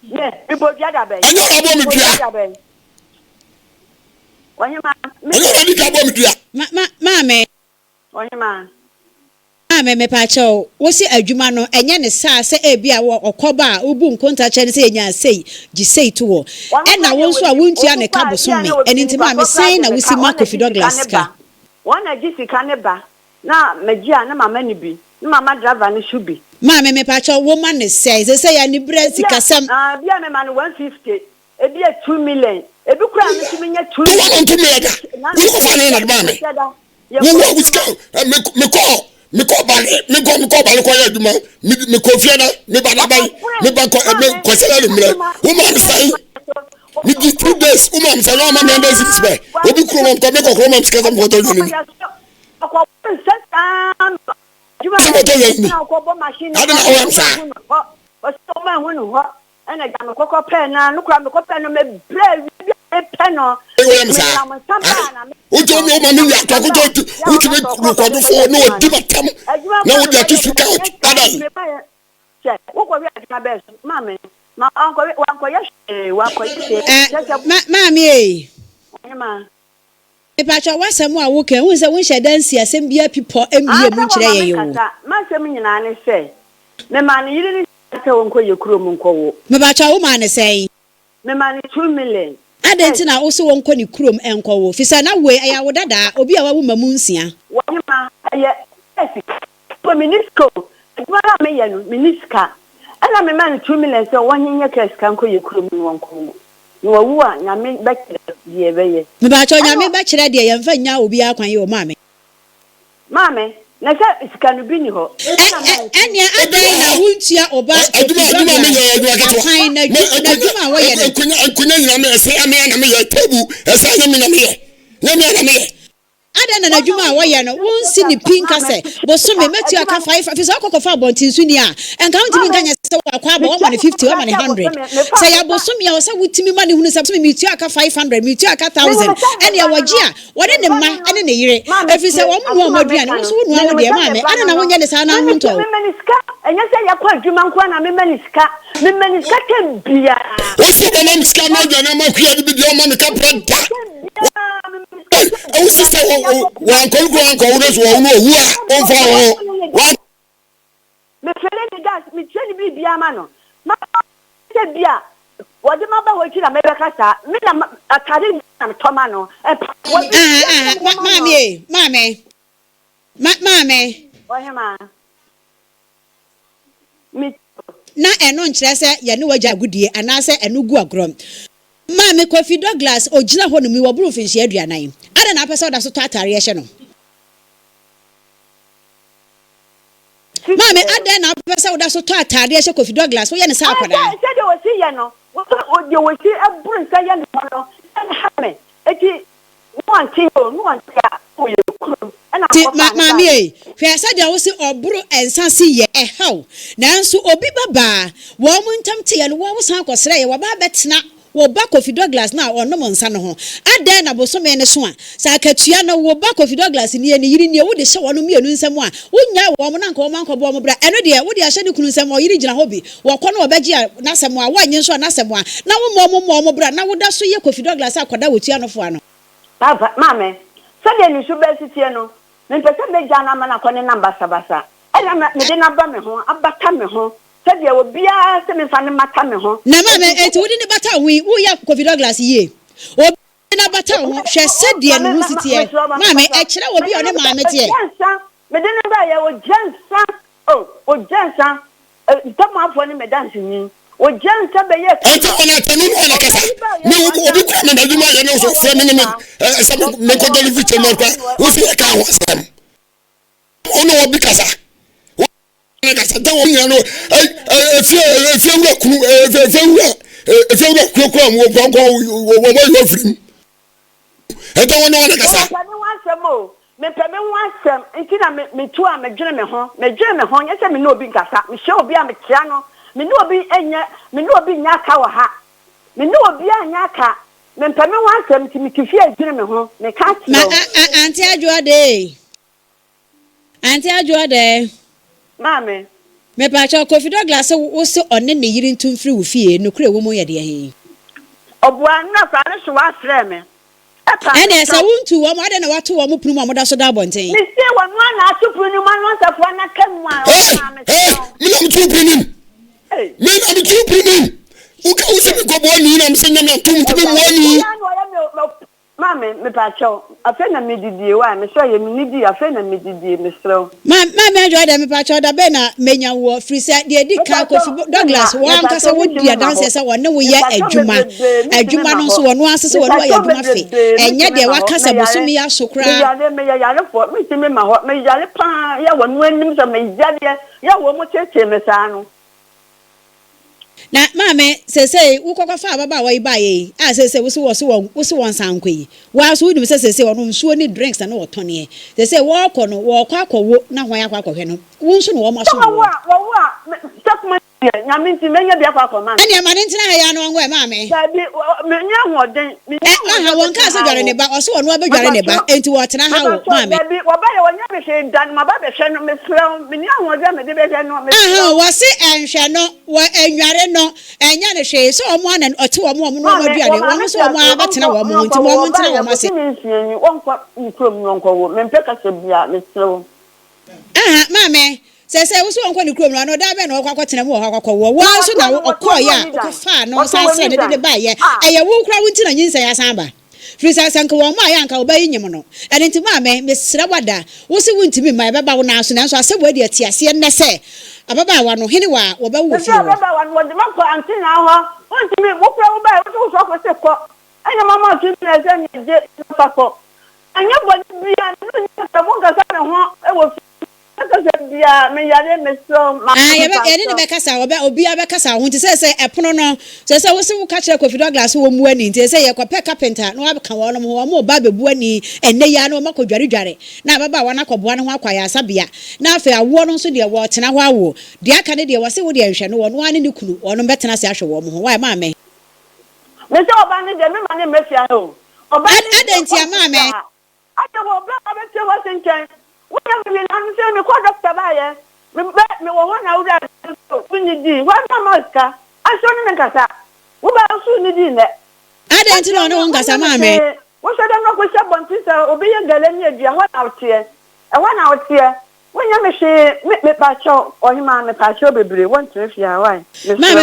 ne ibo dua da be anya ka bo dua Onye ma anya ka bo dua mame onye ma Mama me pacho wo si adwuma no enye ne saa se ebia wo okoba obu nkonta che ne se enya sei gi sei to wo e na wo nso a wontua ne ka bosome enti ma me sei na wo si ma Kofi Douglas ka wona gi sika ne ba na magia na mama ne bi na mama driver ne shubi Mama me pacho wo ma ne sei se ya ni bra sika sam bia me ma no 150 ebi 2 million ebi kura me timi nya 2 million wo ko fa na ba me wo sika me ko bale ko ya duma me ko fia na me ba na ban me ba ko sala le mre wo ma sai me di 3 days wo ma say no ma me days is be obi kuro mo ko me ko kuro mo sika sam ko to ni ko sentan juba ko bo machine ada na o sa o so ma hunu ho ana ga me ko pen na no kura me ko pen no me brave pen no Ujo mi o ma mi ya to ko ujo mi ko do fo no di batam na wo dia to suka o padan che wo ko wi adina be ma me ma anko wa ko ye wa ko ye ma mi ma e pa cho wasam a wo kan hu se wo hye dansi asem bia pipo emiye mu kire ye yo ma sem nyina ne se me ma ne yiri ni se won ko ye kuro mu nko wo me ba cho wo ma ne sei me ma ne 2 million adenti na wo so won ko ni kurom enko wo fisa na we aya wo dada obi a wa wo mamu nsia woni ma ye esi po minisko mara me ye no miniska ana me man 2 million so wonyenye cash kan ko ye kurom ni won ko ni wawu a nya me ba kire ye be ye me ba cho nya me ba kire de ye mfa nya obi akwan ye o mame na sa iskanu bi ni ho enya adai na wuntia oba aduma me ye aduma keto na aduma wo ye kunya nyina me se ame na me ye tabu ese nya me na me ye ada na adwuma wo ye no wonsi ni pinka se boso me metu aka 5 afisa akokofa abontin su ni a enka untimi nganya se akwa ba 150 wa 100 say ya boso me o se wutimi ma ne hunu se me metu aka 500 metu aka 1000 ene ya waji a wode ne ma ene ne yire afisa wo mu mo aduane wo so wonu awo de ma me ana na wonye ne sa na hu to me maniska enya se ya kwa adwuma nko na me maniska tembia wo se ba maniska na aduane ma kuya bi de o ma me ka prada o sister wa anko wo so wo no hu a on fa ho me fele ni gas me tweni bi bia ma no ma se bia wodi ma ba ho kira me be kasa me na atade na me toma no mame ohema me na eno nkyere se ye ne wagya agudie anase eno gu agrom mame Kofi Douglas ogina ho no mi woburu finhye aduanan ada na apesa oda so to atare ye hye no mame ada na apesa oda so to atare ye hye Kofi Douglas wo ye ne sa akwada se de wo si ye no wo de wo si aburu sa ye no ha me eti no anti ya o ye kuro mame hwe sa de wo si oburu ensa si ye ehaw nanso obi baba wo mu ntam te ye no wo san akosere ye wo ba betena wo ba Kofi Douglas na ono mo nsa no ho ada na bosome ne so a sa akatua na wo ba Kofi Douglas ni ene yiri ni wo de hye wono mienu nsem a wonya wo mo na nka wo manko bo mo bra eno de wo de ahye ne kunu nsem o yiri gina ho bi wo kɔ no obagi a na sem a wanye nso na sem a na wo mo bra na wo da so ye Kofi Douglas akoda wotua no fo ano baba mame se de ni so be sitie no me pese me jana ma na kɔ ne namba sabasa ela me de na ba me ho abata me ho sabe wo bia se me fa ne mata me ho na mame eti wo di ne bata wo ya Kofi Douglas ye obi na bata ho hwe se de no sitie mame e kire wo bi o ne mame tie me de ne ba ye wo jansa o jansa tamo afo ne me dance ni o jansa be ye eti ona tanu ona kasa me obi kwa me da duma ye ne so fre me ne se me ko doli fiche mo kwa wo se ka ho sam ono obi kasa kasa da wo nyano efie wura kunu efie wura kunu mo gongo wo yo frim eto wono wona kasa me peme wansem ntina me tu a me dwene me ho nyese me no obi nkasa me hye obi a me kira no me no obi nya ka wa ha me no obi anya ka me peme wansem ti me kifie dwene me ho me ka ti no anti adwo de mame me pa cha Kofi Douglas wo se one ne yiri ntumfiri wo fie no kure wo mo ye de he obua na fa ne so wa frɛ me ene se wuntu wo ma de na wato wo mu punu mo da so da bonten me say wo no na atu punu ma no safo na kamu a me am tu punu me am tu punu uka usa me go bo ni na me se na tum tu mo ni Mama, me pacho. Afe na me didie wa, me so ye me nidi afe na me didie me sro. Ma enjoy dem me pacho da be na menya wo free say de di ka Kofi Douglas wo anka se wo dia dance say wo ne wo ye adwuma no so wo no asese wo no ye adwuma fe enye de waka se bosumi ya sokra me yale fo me ti me ma ho me yale pa ya wo no anim so me yale ya wo mo cheche me sa no. Na mama say ukokwafa ababa wa ibaye a say wo so won sankwe wa so wudum say wono nsuo ni drinks na wotone say wo kɔ no wo kwa akɔwo na hwan akɔhwɛ no wo nso no wo maso wo takuma nyame nti menya bia kwa kɔma ene ma ne ntina ya no ngwe mama sabi menya hoden aha won ka se dware ne ba ɔso wono abadware ne ba enti wo tena ha wo mama sabi wo ba ye wonya be hwe dan ma ba be hwe no me srɛ menya hoden me de be hwe no me aha wo se enhwe no wo enware no enya ne hwe so omo anan ɔte wo mo no aduane wo so omo abatena wo mo nti wo mo ntena wo ma se wonkwa nkrom wonkwa wo mempeka se bia me srɛ wo aha mama say wo so won ni krom no da be na okwa mu wo so na okoya okofa no sanse ne de ba ye eye wo kura wo ntina nyinsa ya san ba frisa sanka wo ma ya anka wo ba yinyem no ene nti ma me mesra wada wo se wo ntimi ma be ba wo na so na so asebo ade atiase ne se ababa wa no hene wa wo ba wo fi ababa wa no de makọ antina ho wo ntimi wo kura wo ba wo so ko se ko anya mama tu na se ni je fa ko anya bo bia no ni ta bo ga sa ho e wo me yale me so ma ene ne be kasa obi abekasa ho nti say epono no say wo se wo ka kire Kofi Douglas wo mu ani nti say ye kwa carpenter no abeka wo no ho mo ba bebu ani enne ya no makọ dware na baba wa na kọboa no ho akwa ya sabia na afa awo no so de wo tena ho awo de aka ne de wo se wo de nhwe no wo no ani ne kunu wo no betena se ahwe wo mo ho why ma me se oba ne de me ma ne mefia ho oba ne adenti ama me aka wo bra abete wo senchen we am say me call doctor baye me wo na ura ni di wa na maska aso ni nkasa wo ba so ni di ne adenti no no ngasa ma me wo se da no ko se bonti se obi ye gale ni adua ho na otie na otie wonya me hwe me pacho ohima me pacho bebre won trefia why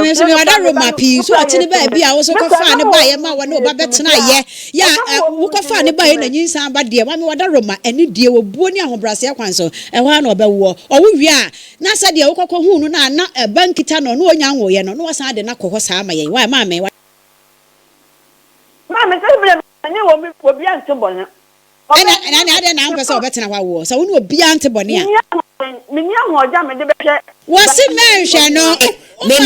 me so me wada roma pi so ati ne ba bia wo so ko fa ne ba ye ma wo ne oba betena ye ya wo ko fa ne ba ye na nyinsa ba de ma me wada roma ani die wo buo ni ahobrase akwan so e ho na obewo owo wi a na sa de wo kokko hu no na bankita no no onya nwo ye no no wasan de na kokko sa ma ye why ma me se bre ni wo mi obi ante bona na ade na ampa se obetena hwa wo so wo obi ante bone a minya hoja me de be hwe wo si menhwe no me wo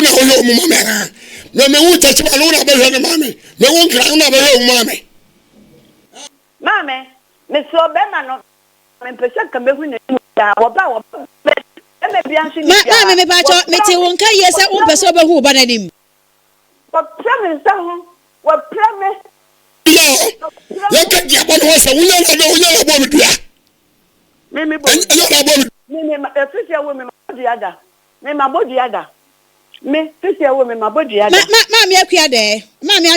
na ho mo mama me wo cheche ba no na be hwe no mama me wo nkra na be hwe mo mama me so be na no me pese ka me hu na ya wo ba wo me bia nsi ni ya mama me ba cho me te won ka yesa wo pese obehu ba na nim wo pese nsa ho wo preme yo ka dia ba no se wunya na bo me dua me bo me efisia wo me ma dua da me ma bo dua da me efisia wo me ma bo dua da ma me akua de ma me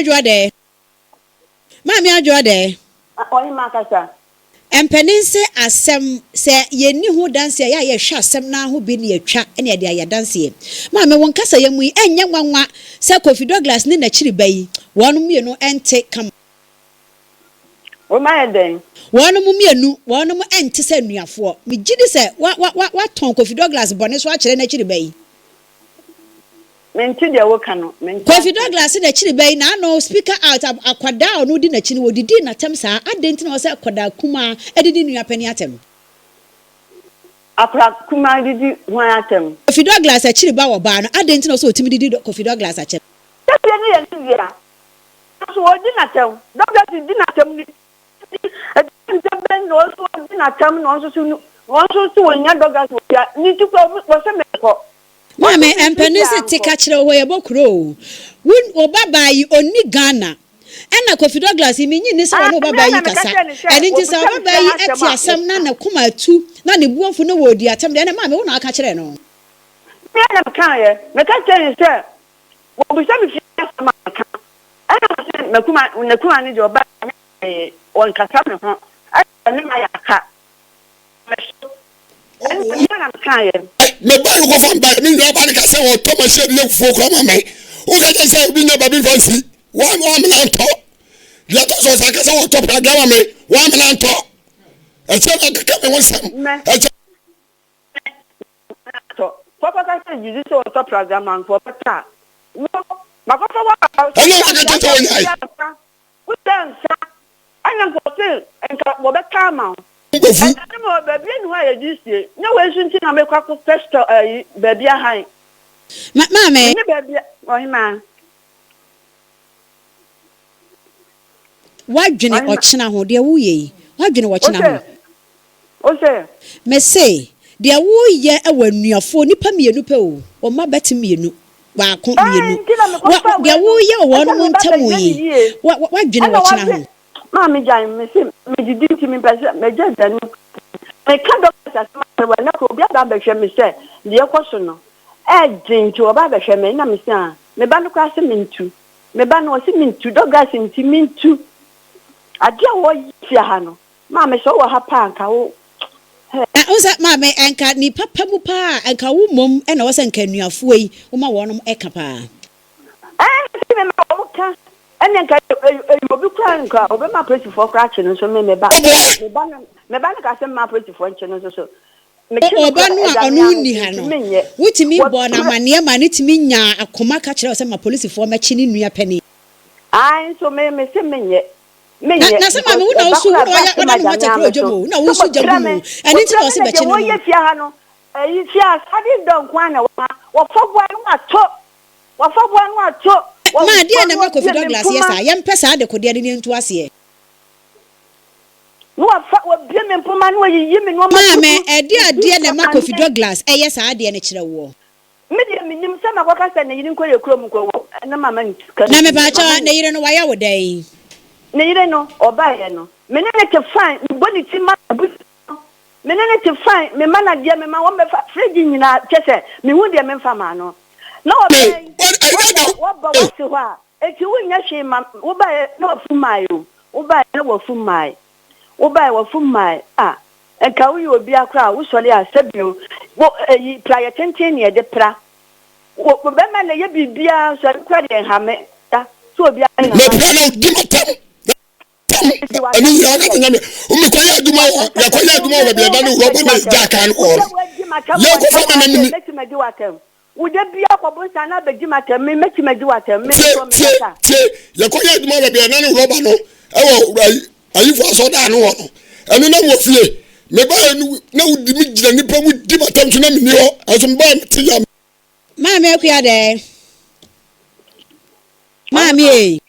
adwo de oyi ma kasa empeninse asem se yeni ho danse ya ye hwa asem na ho bi ne atwa ene de ya danse ma me won kasa yamu enye nwanwa se Kofi Douglas ni na chiri bayi wonu mienu ente kam o ma eden wonu mienu wonu ente se nuafo me gidi se wa ton Kofi Douglas bone so a kire na chiri bayi menti de wo kano Kofi Douglas na chiri bayi na no speaker out akwada onu di na chiri wodidi na tem sa adenti na wo se akwada kuma edidi nuapani atem akra kuma didi hwan atem Kofi Douglas a chiri ba wo ba no adenti na so otimi didi Kofi Douglas a chem tete ni ye ntia so odi na tem Douglas di na tem ni ben no so di na tem no so wonya Douglas ya ni tu ko se me ko mama empenisi tika kire ho ye bokuro won obabayi oni Ghana ena Kofi Douglas mi nyi ni se won obabayi kasa eni nti se obabayi ati asem na kuma atu na ne buofo no wodi atem de na mama won aka kire no me na kan ye me ka kire se wo bi se mi fi asema ka nakuma ni joba on kasa me ho ani ma yaka me ba ko fa ba mi ndo ba ni kasa o to ma she le fo ko ma me o ka je say bi na ba bi fancy wa me na nto ya to so sa kasa o to program me wa me na nto e che na ka me won sam e che to papa ka say you so to program man for pata no ma ko fa wa ano ka to nyai u dansa anya ko se enka wo be kama ngofu mo baby nu ha ye disie na we sunti na me kwa ko first baby ahan Mame ni baby Ohima wadwene ochena ho de wuye wadwene wochena ho o se me say de wuye awanuafo nipa mienu pe o ma beti mienu wa ko mienu de wuye wonu mo ntamu yi wadwene wochena ho mami jan me se me didi ti mi pese me je danu me ka doctor se ma na ko bia ba be hwe me se de ekoso no jinti oba be hwe me na me se me ba no kwa se mintu me ba no se mintu doga se nti mintu ade wo yia ha no mami so wo ha pa anka wo Oza mame enka ni papa mu pa enka wo mom e na wo se nka nuafo yi wo ma wonom eka pa me ma wo ka ene nka obi kwa nka obi ma presi for crash no so me ba ka se ma presi for nche no so oba no a onu ni ha no wutimi bo na mane ma ne timi nya akoma ka kire se ma police for ma chi ni nua pani ai so me se menye na se ma me wo na wo su wo ya wo na mo ta kro jomo na wo su jamu ani ti wo se be chi no wo ye fia ha no yi fia sadi don kwa na wo fobua no ato ma dia na mako fi Douglas yesa yem pesa de kodie ni ntu ase no wa bia me mpoma no yi me no ma me ade na mako fi Douglas yesa ade ne kire wo me dia me nim se makoka se na yiri nko ye krom nko wo na mama ni na me ba cha na yire no wa ya wo dai na yire no oba ye no me ne ke fine body ti ma me ne ke fine me mana dia me ma wo me fridge nyina kese me hu dia me mfa ma no no what ba wo se wa e ti wunya hwe ma wo ba na ofu mai o wo ba na wo fu mai e ka wo yo bi akra wo sole asabio wo yi prayer tenten ne de pra wo be ma na ye bibia so kwa de hame ta so obi an na me pano dimatam ani ya ka nyame o me koya aduma ya koya aduma wo be da no wo ba na ja kan o ya ko fa na mi ude bia kwa bonsa na be gimata me mekimedi watem me so me kaka ye koya aduma wo be na no wo ba no e wo ayi fo so da no wo no eno na wo fie me ba na wudi mi gina nipa mu di matam so na me ni ho aso me ba te ya ma me akuya de mami ai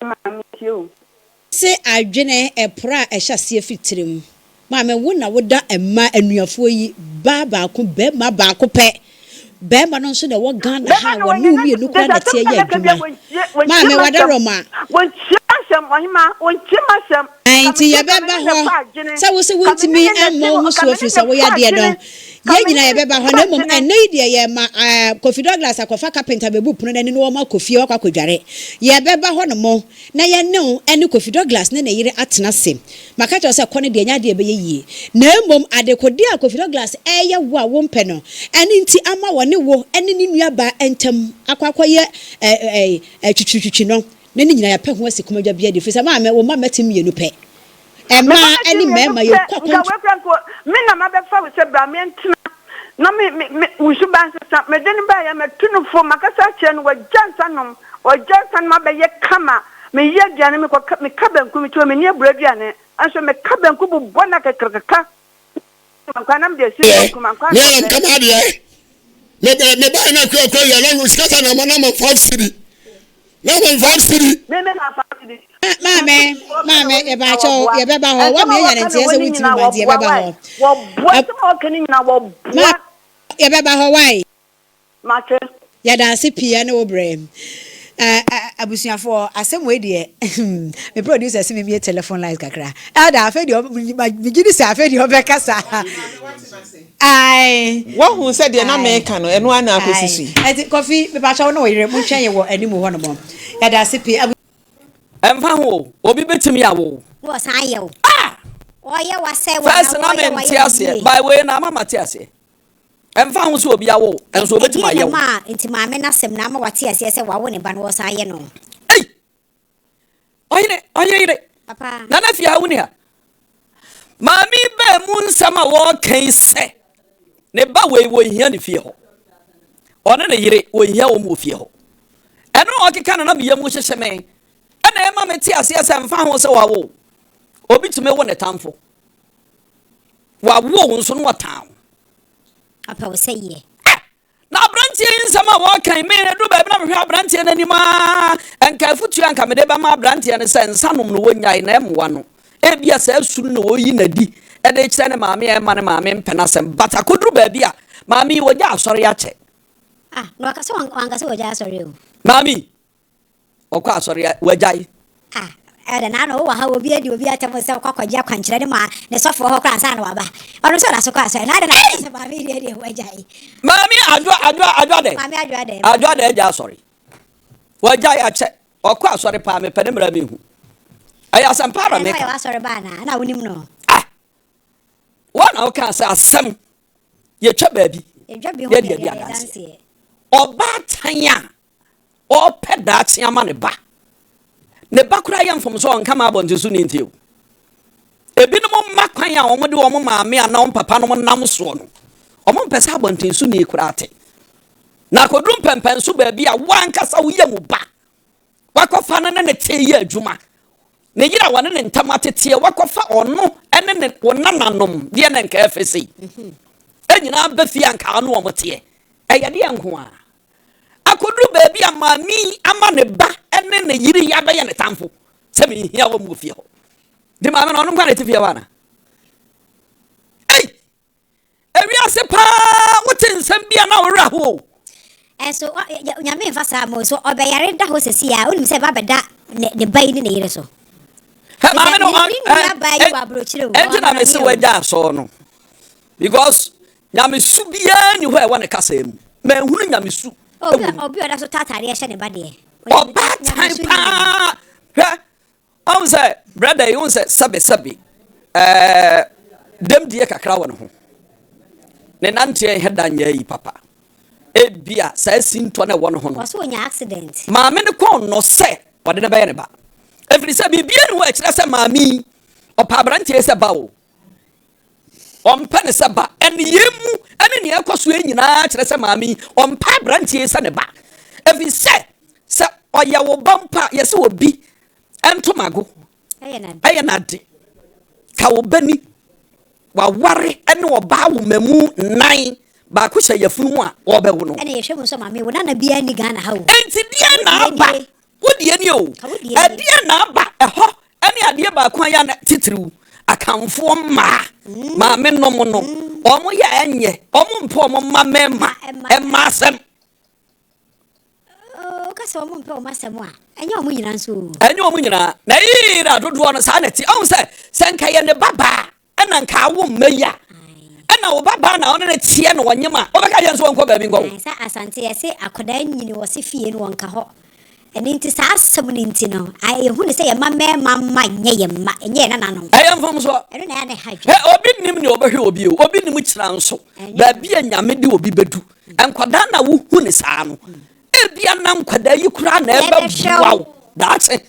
mami tio se adwene epra ehyasie fitirim ma me wo na woda emma anuafo yi ba ko be ma ba ko pe be ma no so de wo Ghana ha wo nu mi enu kwa na tie ya adwuma ma me wada roma won chiasem Ohima won chimasem anti ye beba ho se wo se wontimi emmo ho so ofisa wo ya de no ye nyina ye beba ho na mom enai de ye ma Kofi Douglas akofa carpenter bebu puno na ni no ma Kofi o kwakodware ye beba ho no mo na ye ne ene Kofi Douglas ne Yere atena sem maka cho se kone de nya de be ye na mom adekodi a Kofi Douglas eye wo a wo mpe no ene nti ama wo ne wo ene ni nua ba entam akwakoye twitwitwi no ne nyina ya pe ho asikumadwa bia de fisa ma me wo ma metim ye no pe Emma any member you me na ma be fa we se bra me ntina na me we should ban sa me den ba ya me tunu fo makasa che no wa jansan ma be ye kama me ye diane me ko me kabanku me to me ne abuaduane anso me kabanku bu bona kakaka man am de si ko man kwa me kama de me ba na kwa ya na usikata na mana ma 5 city na ma 5 city me na 5 city Mame e ba cho ye beba ho wa me ya ne ntie se wutimi ma die beba ho wo bua se mo kani nyina wo bua ye beba ho wai ma che ya da se pia ne obrem abusuafo asem we de me producer se me be telephone line kakra ada afa de me gidi se afa de obekasa ai wo hu se de na me ka no eno ana akosisi eti coffee me ba chawo na oyire mu hwen ye wo animu ho no mo ya da se pe emfa ho obi betimi awo wo san ye wo oye wase wo first na me ntiase by way na mama tiase emfa ho so obi awo enso obetimi ayewo ma enti ma me na sem na ma wate ase se wawo ne ba no wo san ye no ei Oyere papa na fi ha wuni ha mami be mu nsama wo kan se ne ba we wo hia ne fie ho ona ne yire wo hia wo mu fie ho eno okeka na me yam hyehye me ena e ma me tiase ase emfa ho se wawo obi tume wo ne tamfo wawo nso no watan papa wo say ye na brantie nsama wo kan me do ba na me hwa brantie na nima enka futu anka me de ba ma brantie ne se nsanom no wonyai na emwa no e bia sa su no oyi na di e de kire ne maame e ma ne maame mpena sem bata kodru ba bia maame wo ja asori ya che no akase wanga se wo ja asori o maame o kwa asori wa jai ada na no wa ha obi adi obi atamo se kwakwaje akwankyere ne ma ne sofo ho kra sa na waba ono so da so kwa so na ada na se ba mi ri wa jai mami adwa de mami adwa de ja sorry wa jai ache okwa sorry pa me pede mra mi hu aya sampara me ka wa sorry ba na wonim no wana o kan sa asem ye twa ba bi ye de bi adanse oba tanya o peda tia ma ne ba ne bakura yam from so on kama abonte so ni ntio ebinom makwan ya omo de omo maame ana on papa no nam so no omo mpesa abonte so ni kurate na kodrum pempen so ba bia wankasa wo yam ba wakofa na ne tie adwuma ne yira wane ne ntamatete wakofa ono ene ne wonananom de ne nka afesi enyina ba fi anka no omo tie eye de anko a akodru ba bia maami ama ne ba ene ne yiri ya ba ye ne tamfo se me hia wo mu fie ho de maame no kwa ne te fie wana ei ewi ase pa wote nsem bia na wora ho so nyame mfa sa mo so obeyare da ho sesi a onim se ba beda ne bai ni ne yire so ha maame no enti na me se waja so no because nyame su bia ni ho e wona kasa emu me hunu nyame su obi oda so tatare ye ne ba de oba time pa ha say brother you say sabe dem die kakra won ho ne nante hedanya yi papa ebia sa sinto na won ho no so nya accident maame ne kon no se wode ne ba ye ne ba every say bibia ne ho a kire se maami opa brantie se ba o ompane se ba ene yemu ene ne ekoso enyina kire se maami ompa brantie se ne ba every say se oya wo bampa yese obi entomago ayenade ka wo bani wa ware ene oba wo mamu nan ba ko hye yafunu a wo be wo no ene yehwe so maami wo na bia ni Ghana ha wo enti dia na ba wo die ni o dia na ba eho ene ade ba ko ya na titiriu akamfo ma me no mo no omo ya enye omo mpo omo ma mema emasem kase omo mpe o masemo a enye omo nyina nso enye omo nyina na ira dodo no sa na ti on se nka ye ne baba ena nka wo mmeya ena wo baba na ono ne tie no wonyema obeka ye nso wonko ba bi ngwo sa asante ye se akoda nyini wo se fie no wonka ho eni nti sa asem ni nti no ai hu ne se ye mama mama nye ye ma enye na nanom ayam fam so eno na ne haju obi nim ne obehwe obi o obi nim kira nso ba bia nyame de obi bedu enkoda na wo hu ne saa no ebia nam kwada yi kura na eba wow that's it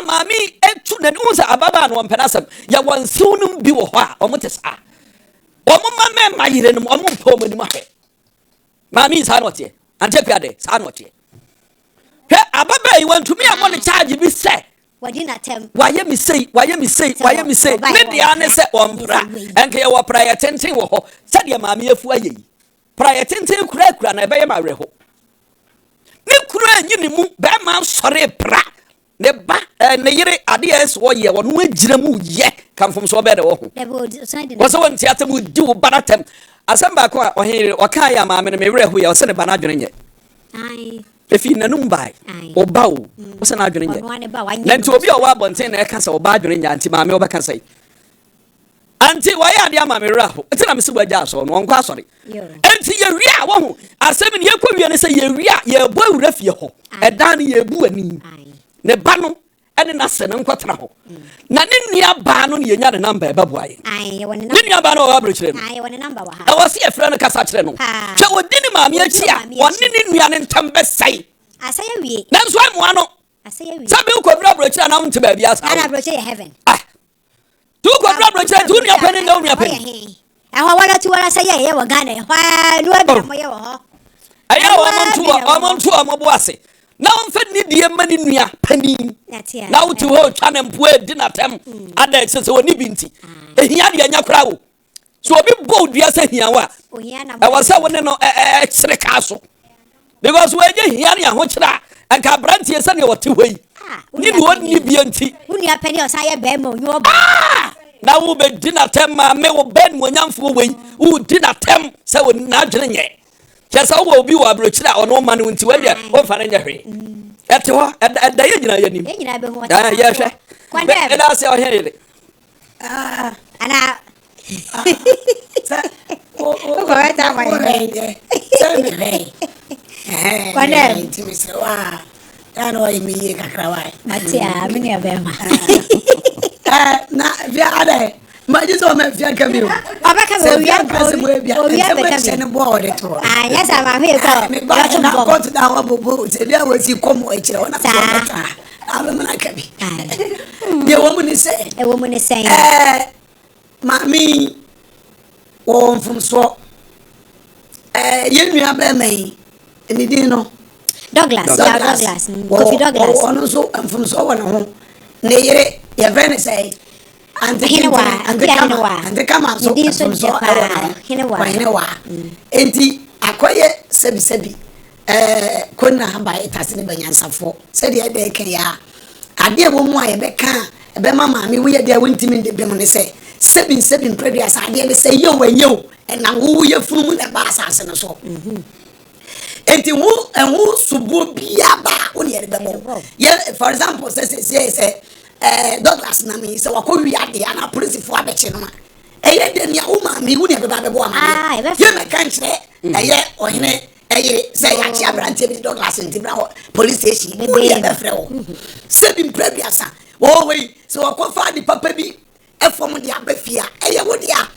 mami etu na unsa ababa na wompena sam ya wansu num bi wo ho a omote saa omo mama ma yire num omo mpo mo nim ahwe mami saa no tie ante piade saa no tie he ababa yi wantumi a mo ne charge bi se wadina tem waye mi sei me dia ne se ompra enke ye wo prayer tenten wo ho se dia mami afu ayeyi prayer tenten kura na ebe ye ma wre ho ne kura anyi ne mu ba ma sore pra ne ba ne yere ade es wo ye wo no agira mu ye kamfom so be de wo ho wo so won tiate mu di wo banatem asem ba ko ohene o kan ya ma me wre ho ye o se ne ba na dwene nye ai If you nanum by or bow, what's an argument? Then to be a wabontain, I can't say or bad during Auntie Mammy over can say. Auntie, why are the mammy raffle? Tell them Mr. Wajas on one class, sorry. Auntie, you're real one. I 7 year queen and say you're real, you're boy refugee, a danny ye boo and me. The bano. And nasa na nkwatra ho na ne nua ba no ye nya ne number ba boy ai woni number ne nua ba no abro kire no ai woni number wa ha e wo se e fra no kasa kire no che odi ni maami achia woni ne nua ne ntam be sai asaya wie na nso amoa no asaya wie sabe ko abro kire na mte ba bia sa na abro kire heaven ah tu ko abro kire tu nua pani na nua pani ho wala tu wala saya ye wo gane ho no abi mo ye wo ho aya wo montu amobo ase na onfed ni die mani nua pani na uti ho twa na mpoe di na tem ada se oni binti ehia de anya kra wo so obi bold dua se hia wa e wasa woni no exre kaso because we je hia ne ho kira anka brantie se ne wote hoi ni ni woni bianti uni apani o sa ye be mo nyo na wo be di na tem ma me wo ben mo nyamfo wei wo di na tem se woni na adwene nye Just how will be a brochura or no man went to where or Faranjari. At what? At the Indian. Yes, and I say, oh, hey. And I. Majis o me fia kamio. Abaka we ya person we bia. Se ne board to. Ah, yes, I'm here go. Me ba na go to da wa bobo. Se bia we si komo e kire ona so ta. Aba me na kabi. Ye wo mu ni se. E wo mu ni se. Mami wo mfum so. Ye nua ba mai. Ni din no. Douglas. Kofi Douglas. Ono so mfum so wona ho. Ne yere ye vene say. And the come out so Hinewa. Enti akoye sebi konna hamba itasine banyansa fo said ye de kan ya ade wo mu aye beka ebe mama mi we de wontimi de bem ne se sebi previous ade ne se ye wanyo na wo ye funu mu na ba asase no so enti wo subo bia ba wo ne de bemo ye for example say Douglas na me se wako wi ade ana police fo abeche no ma eye de nia wo ma mi wu ne beba bebo ama ye me kan kire eye ohene eye se ya chi abrante bi Douglas ntibra police station wo ye be frɛ wo se bi previous wo we se wako fa di papa bi efom de abafia eye wo dia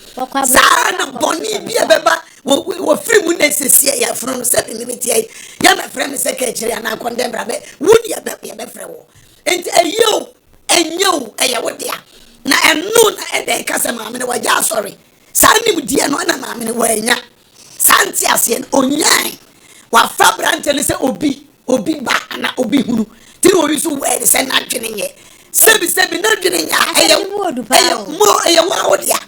sa na boni bi beba wo free mu na sesie ya fro no se bi limit ye ya me frɛ me se ka kire ana condemn bra be wo dia be frɛ wo enti eyo enyo eyewodia na enu na ede kasa maame ne waja sorry sani mudie no na maame ne wanya santi asien onyan wa fabrante ne se obi ba na obi hunu ti no wi so we se na dwene nye sebi na dwene nya eye wa odia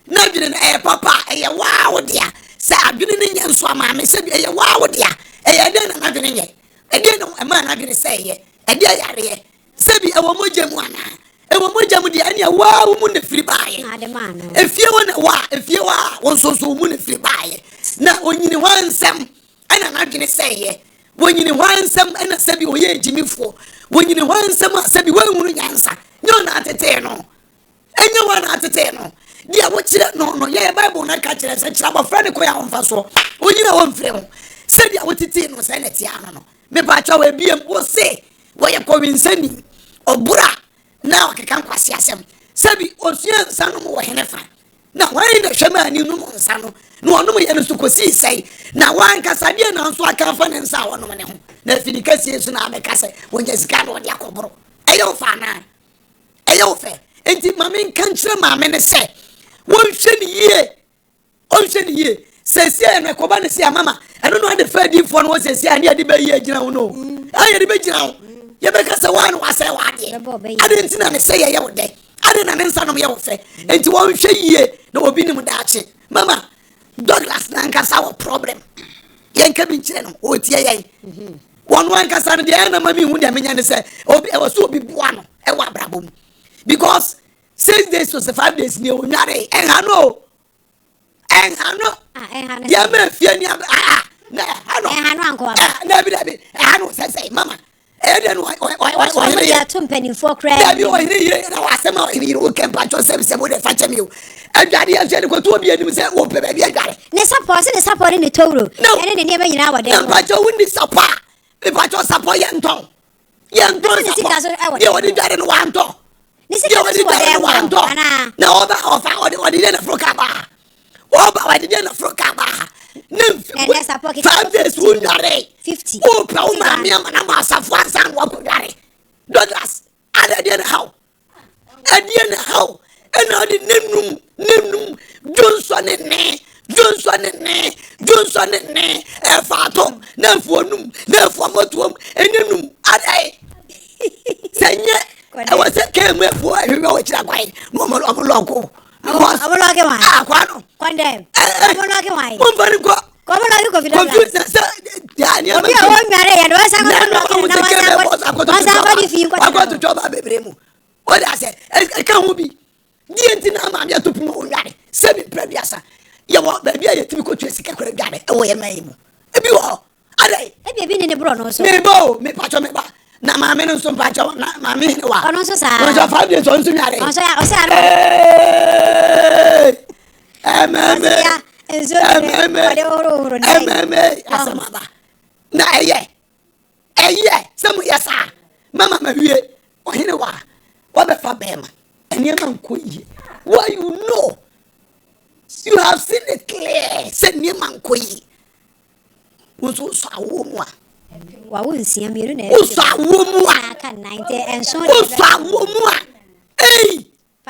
na dwene na papa eye wa odia se adwene ne nya nso maame sebi eye wa odia eye de na dwene nye ede no ma na dwene se ye ede yare sebi ewo mojamu ana ewo mojamu di ani wa mu ne firi baaye efie wa wonsoso mu ne firi baaye na onyini hwansem ana na dwene seye wonyini hwansem ana sebi oye ejimifo wonyini hwansem sebi wanhunu nyansa nyo na atete no enye wa na atete no dia wo kire no ye bible na ka kire se kire abofra ne ko ya wonfa so onyina wo mfre ho se dia wo tete no se ne tia no me ba twa we biem wo se wo ye ko winsani obura na okeka nkwasi asem sabi osua nsano mo wahene fa na wan na hwema ni no nsano no ono ye no sukosi sei na wan kasade na nso aka fa ne nsa wono ne ho na finikasi esu na abeka se wonja sika no de akoboro eyo fa na eyo fe enti mame nkan kire mame ne se wonhwe ni ye sesie na koba ne se mama eno no ade fa di fo no sesie ani ade ba yi agina wo no ayi de ba gina wo ye be kasa wan wase wade ade ntina ne se ye wo de ade na ne nsa no ye wo fe enti wo hwe yie na obi ni mu daache mama Douglas na nkasa wo problem ye nka bi nkyere no o tie ye won wan kasa no de na mami hu de menya ne se obi e wo so obi bua no e wa brabom because 6 days to 5 days ni o nware enhano ya me fie ni na hano anko na bi hano say mama then why ya tumpeni for credit da bi Ohene Yere na wasema Ohene Yere o kempa cho se mo de fache mi o adwade ya je ko to bi anim se wo pe ba bi adware ne support ni towro ene ne ba nyina wode na pacho woni support e pacho support yenton ye wodi dware no wanto ye wodi dware no wanto na ofa wodi na froka ba oba wodi na froka ba ne support 5 days wo dware 50 o pa o ma mi ama na ma safu ansan wo ko dware dollars ada dia na how ena di nenum Johnson ne e fato na fuonum na fuamotuom enenum adai senye e wase kemwe fo ahwe wo kira kwai mo loko amoloke wa kwano kwande amoloke wa mo bari ko amoloke ko vida yani ama ya o ngare ya do sa ko na wasa ko di fi ko to joba bebremu o da se e ka hu bi die na ma ya to pimo o ngare se bi prebiasa ya wo ba bia ya timi ko twesi ka kwere gare e wo ye mai mu e bi wo adai e bi ne bro no so me bo me pacho me ba na ma me no so pacho na ma me ni wa ono so sa no so fa bi so nsu nyare o sa asama ba na eye samu yesa mama ma wie Ohene wa be fa be ma eni ma nko yi why you know you have seen it clear say ni ma nko yi wo so awo mu a wa wo nsia miru na wo so awo mu a ka 90 and so wo so awo mu a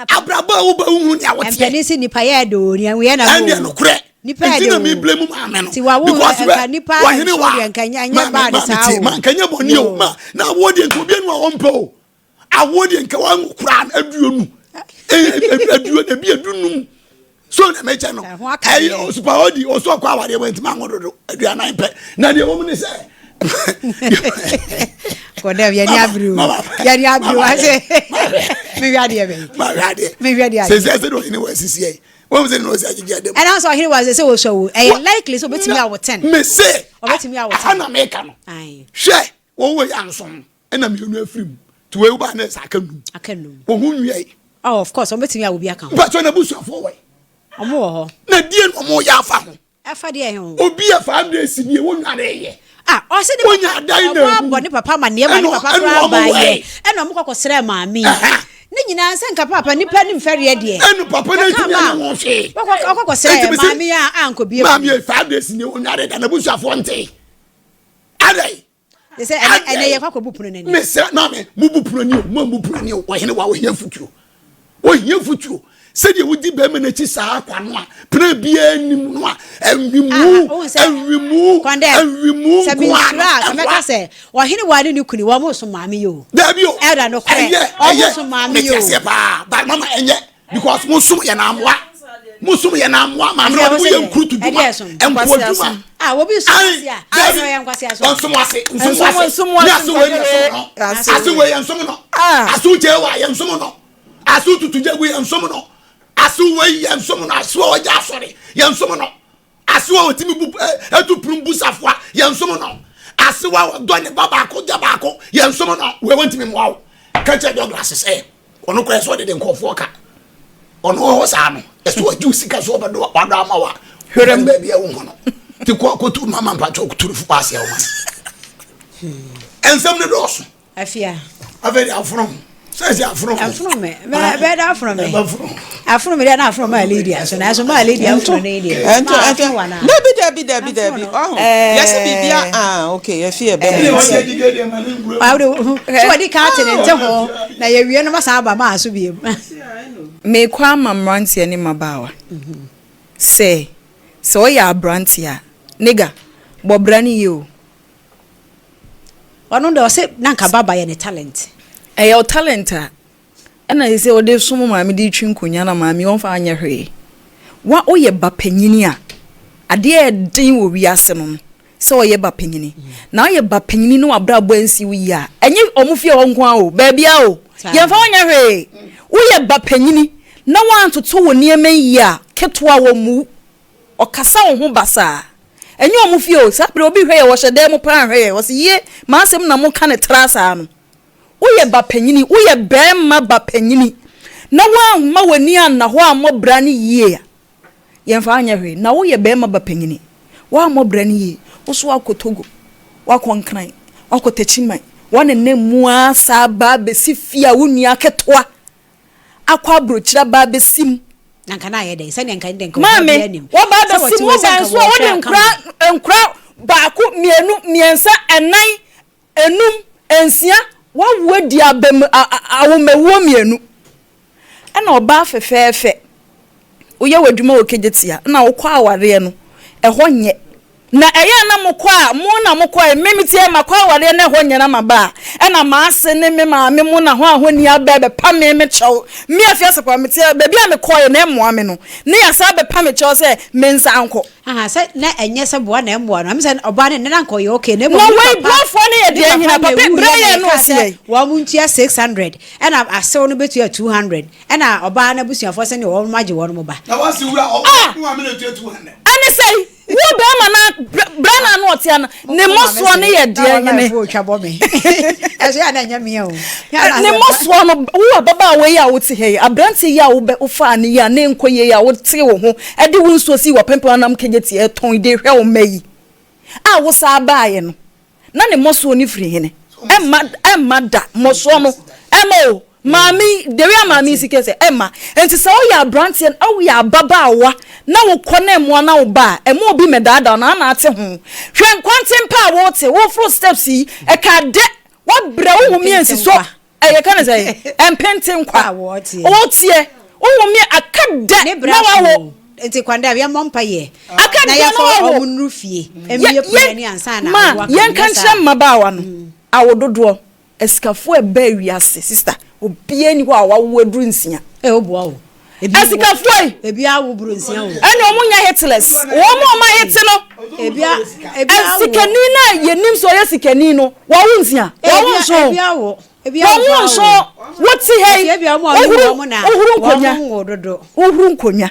abraba wo ba hu ni awote empeni si nipa ye do ni we na wo no kure nipa de mi blame ma me no ti wa wo ka nipa Ohene wa nkanya nya ba de sa wo ma nkanya boni o ma na wo de nko bi enu a wompa o awo de nka wa nkura aduonu aduo na bi adunum so na mecha no ai o super odi o so kwa wa de went ma ngododo aduana pe na de wo mu ni se kodem ya ni abru ase me wi ade be se do ni wasisi ai wo se no se agige dem and also Ohene was say wo so e likely so betimi awo 10 me say obetimi awo 10 ana make no hwe wo wo yansom ena me nu afrim to we ba na sakanum wo hu nwie oh of course obetimi awo bi aka but so na busu afo we omo ho na die no mo ya fa ho afa de ho obi afa adresi ni wo nware ye o se ni papa ni papa ma ne ma ni papa kra ba ye eno mo kokosere maami ni nyina nse nka papa nipa ni mfere de enu papa na timi na wo hwe kokosere maami a anko bie maami e fa adresi ni wo nware da na busu afo nte adai they say ene ye kwakobu puno nani me se na me bubu puno ni o mo bubu puno ni o Ohene wa ohia futuo se de wudi be me na chi saa kwa no a pra bia nim no a enwimu se mi sura kameka se Ohene wa ni kuni wa mo so maami yo da bi o elda no kre o mo so maami yo me ba mama enye because mo sum ye na amwa maami no mo ye nkrutu duma empo duma wo bi so sia no ye nkwase aso nsum wase asu we nsum no asu je wa ye nsum no asu tutu je we nsum no asu we ye nsum no asu o ja sori ye nsum no asu o timi bu etu prumbu safwa ye nsum no asu wa do ne baba ko ja ba ko ye nsum no we want me mo ka che Douglas say ono ko so de nkofo ka ono ho sa no eso juice ka so ba do ama wa hwerem ba bia wo no ti ko tu mama pa cho kuturu fu pass ya wo man ensam ne do so afia averi afrom says afrom me be da afrom me da na afrom ma lady so na so ma lady afrom na lady Debbie oh yes bibia okay afia be so di ka tene nte ho na ye wie no ma sa ba ma so biem me kwa mamrantie ni mabawa say so ya brantia nigga bobrani yo ono ndo se na nka baba ye ne talent your talent and I say o de sumo maami di twinkonya na maami wonfa anya hwe wa oye ba panyini a ade e din wo wiase no so oye ba panyini na oye ba panyini no abra boansi wi a enye omufie ho nko a o ba bia o ye fa anya hwe wo ye ba panyini na wan toto wo niema yi a ketwa wo mu okasa wo ho basa enyo omu fie o sa bre obi hwe ye wo hyede mu pa hwe ye wo se ye ma asem na mo ka ne trasa no wo ye ba panyini wo ye bema ba panyini na wa ma wani an na ho amobra ne yie ya ye mfa anya hwe na wo ye bema ba panyini wa amobra ne yie wo so akotogo wa konkran akotachimai wane ne mua sa ba besi fia wuni aketoa akwa brochira ba besim nanka na ye dey se nanka den ko mami wo ba besim wo ban so wo de nkra ba ko mienu miensa enan enum ensia wo wadi abem awomewo mienu ana oba fefefe wo ye waduma wo kejetia na wo kwa aware no eho nye na eya na mukwa mu na mukwa memitie makwa wale na ho nyana maba na ma ase ne me ma me mu na ho ahoni abebe pa me me chew me afia se kwa metie bebi a me koye na emo ame no ne ya sa be pa me chew se mensa anko aha se na enye se boa na emo no am se oba ne na nko ye okay na emo no we blafo ne ye de hina papa braye no se wa mu ntia 600 na asew no betu 200 na oba na busuafo se ne wo maje wo no ba na wasi wura oba me na 200 ani say wo be ma na brana no otia ne moso ne ye de hene wo twa bo me eso ya na nya me o ne moso no wo baba we ya wo ti he abranti ya wo be ufa ne ya ne nkoye ya wo ti wo ho e de wo nso si wo pempe anam kegeti e ton de hwe wo mayi a wo sa baaye no na ne moso ni firi hene emma da moso no emo mami dewe mami sikese emma enti se wo ya branti en awo ya baba wa na wo kone mo na wo ba emo obi medada na na ate ho hwe kwantin pa wo te wo fro steps yi e ka de wo bra wo mi ensi so e ka na say empentin kwa wo tie wo mi akade na wo enti kwanda bia mompa ye akade na ya fo omunru fie emie plani ansa na ma yen kan hye maba wa no awododo esikafo e ba wiase sister obie ni ho a wawo aduru nsia oboa o esikafo ebi awo buru nsia o ene omunya hitless wo mo ma hit no ebi esikani na yenim so ye sikani no wawo nsia wawo so ebi awo so woti hey ebi awo awo na ohuru nkonya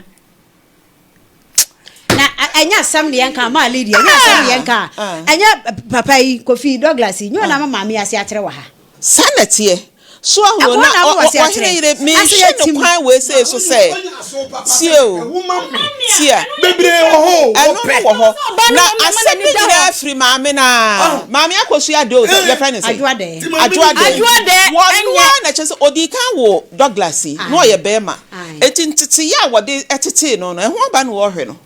na anya sam ne yanka ma lady anya sam ne yanka anya papa yi Kofi Douglas nyo na mama me ase akyere wa ha sanetie so ahuro na Ohene Yere me hwe no kwan we say so say tia bebre ho eno ho na asem ni na afri maame na maame akosu ya do ye friend say adwade wonwa na chese odika wo Douglas no ye bema etintiti ya wode etete no eho ba no wo hwe no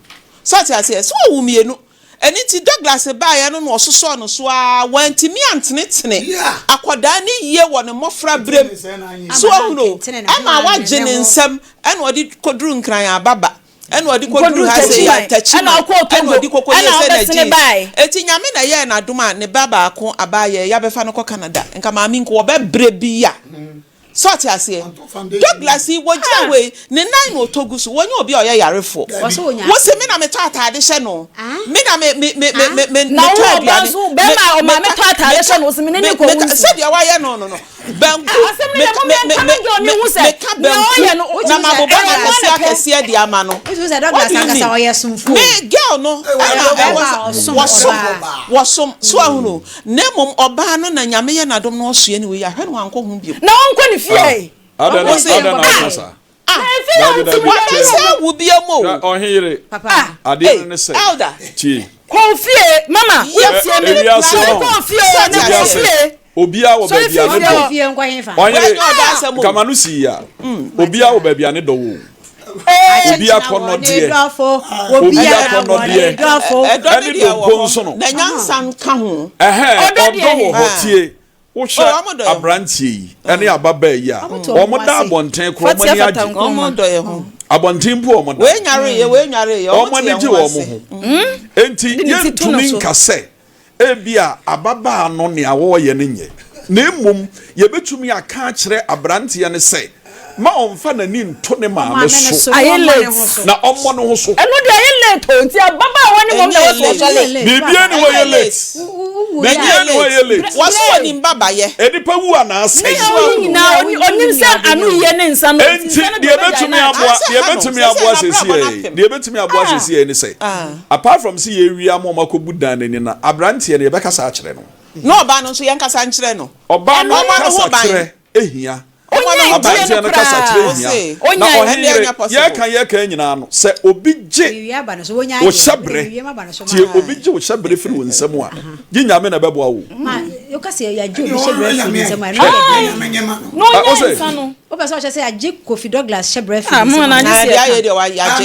so ati so wo mienu eni ti Douglas ba ya no no soso no so a wantimi antenetene akoda ni ye wo ne mofra brem so ahuno ama waje ne nsam ena odi koduru nkran ababa ena odi koduru ha se ya tachi ena odi kokko ye se na ji eti nyame na ye na duma ne baba ako abaye ya befa no ko Canada nka maami nko wo be brebi ya sort ase Douglas woje we ne nan no togusu wonye obi oye yarefo wo se me na me tata de hye no me na me na wo banzo be ma o ma me tata de hye no se me ne ko wu se dia wa ye no banku me na ma bo ba na se akese dia ma no Douglas akasa oye sumfu me girl no wasom so ahuno ne mom oba no na nyame ye na dom no osue ni we ya hwe no anko hu bi na onko ni fie Adana sasa wo bi amo Ohene Yere papa ade ne se chi Konfie mama ye mi aso konfie obia wo babia ne do fie nkwa henfa Ohene kamanu si ya obia wo babia ne do wo obia kono de obia kono de ene do bonso no na nyansa nka ho odo wo hotie wo hwe abrantie yi ene ababa yi a omoda abonten kro mani agi omodo ye ho abonten pu omoda we nyare ye omani gi wo mo ho enti ye tumi nkase ebia ababa no ne awo ye ne nye na emom ye betumi aka kire abrantie ne se ma onfa na ni nto ne maame so na ommo no ho so eno de aye late o nti ababa woni mom na wo so late bibia ni wo ye late late. Was one in Babaye. Edipa wu anase. Na onim se anu ye ne nsa no. Enti de betumi aboa sesi. De betumi aboa sesi ni say. Apart from see ye wi amoma ko budan ni na abrante ne ye bekasa a kire no. No ba no so ye nkasa nkire no. Oba no kasa kire ehia. Abrante ne kasa kire ehia. Na ohene ye kan nyina no se obi je o shabre tie obi je o shabre firi wo nsam a gi nyame na bebo wo ma yo kase ya je obi shabre firi nsam a no nya nsa no o be so che say aje Kofi Douglas shabre firi nsam na ya ye de wa ya je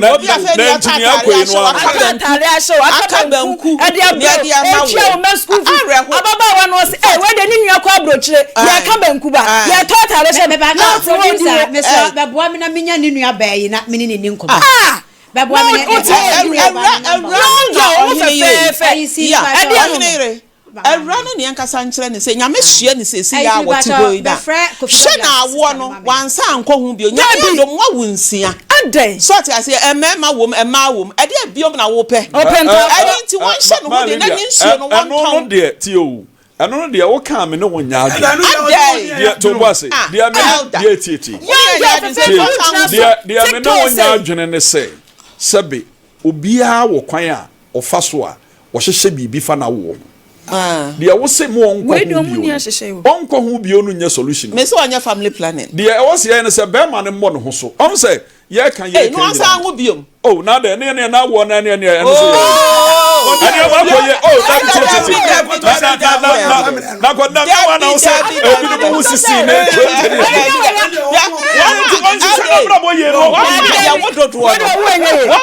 na obi afa ni atare no atare aso akabanku e de abia o me school ababa wa no se we de ni nua kwa brochire ya kabanku ba ya to atare she me ba ka me so be boa me na menya ni nua ba yi na me ni ni nko be boa me Erano ni ankasa nkyere ne se nyame hye ne se si ya wote boy da hye na awo no wansa anko hu bio nyame dom wa wunsia adai so ati ase emema wom ema wom ade abiom na wo pe ade nti won hye no ho de na nsuo no won ton de ti o eno no de wo kan me no won nya ade de to bo ase de me de ti de me no won nya adwene ne se sebe obia wo kwan a ofa so a wo hyehye bibi fa na wo dia wo se mo onko hu bio no nya solution me se onya family planning dia wo se ye ne se be ma ne mo no ho so on se ye kan ye no asa hu bio oh na de ne na wo na ne no so ani wa ko ye na ko na wa na se e bi no mu sisi ne ya brabo ye no ya wododo wa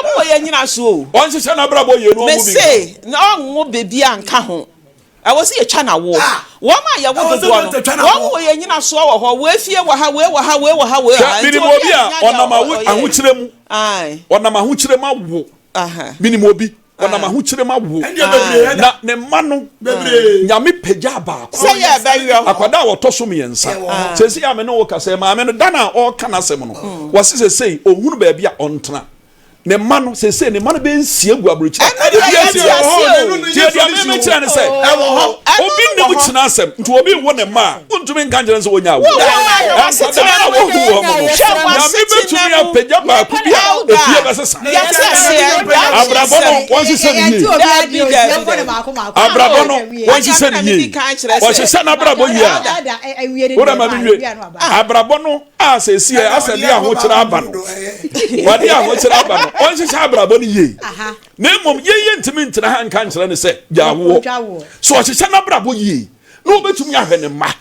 mo ye nyina so on se na brabo ye no mu bi me se na onwo bebi anka ho I was a channel war. One my ya would do one way in your saw her, where fear were how on which them I on a mahuchema wo. Minimobi on a mahuchema wo. Not ne mano Yami Pejaba. Say, yeah, very well. Aquada or Tosumiansa. Says, I mean, no, Casema, I mean, Dana or Canasemono. Was it say, oh, who be on tana? Ne mano se se ne mano be nsie guabruchi me say obi ne mu china asem nti obi wo ne ma untumi nkanjere nso wonya wo ya me betumi apagya ba ku bia efie besesa abrabono wonsi se ni abrabono wonsi se ni wo se na abrabo yia ora ma biwe abrabono a se sie asedi ahokyere aba no wade ahokyere aba no onse sha abrabo ni ye na mom ye ntimi ntina ha nka nkyere ne se jawo so o hye na abrabo ye no betumi ahwe ne ma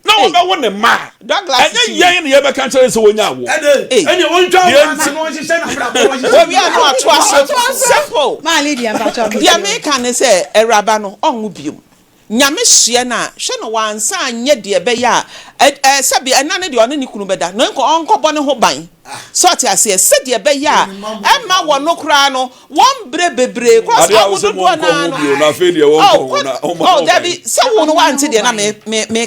na wo be wo ne ma enye ye ne ye be ka nkyere se wonya wo enye wontwa wo no hye na abrabo wo bi anu ato aso simple ma lady ambato dia me ka ne se eraba no onwu biom nyame hye na hwe no wansa anye de be ya sabi enane de one ni kunu beda no onko bone ho ban so ati ase se de be ya emma wo no kra no won bre bebre cross abudu do na na fe de won na oh dabi se wo no wanti de na me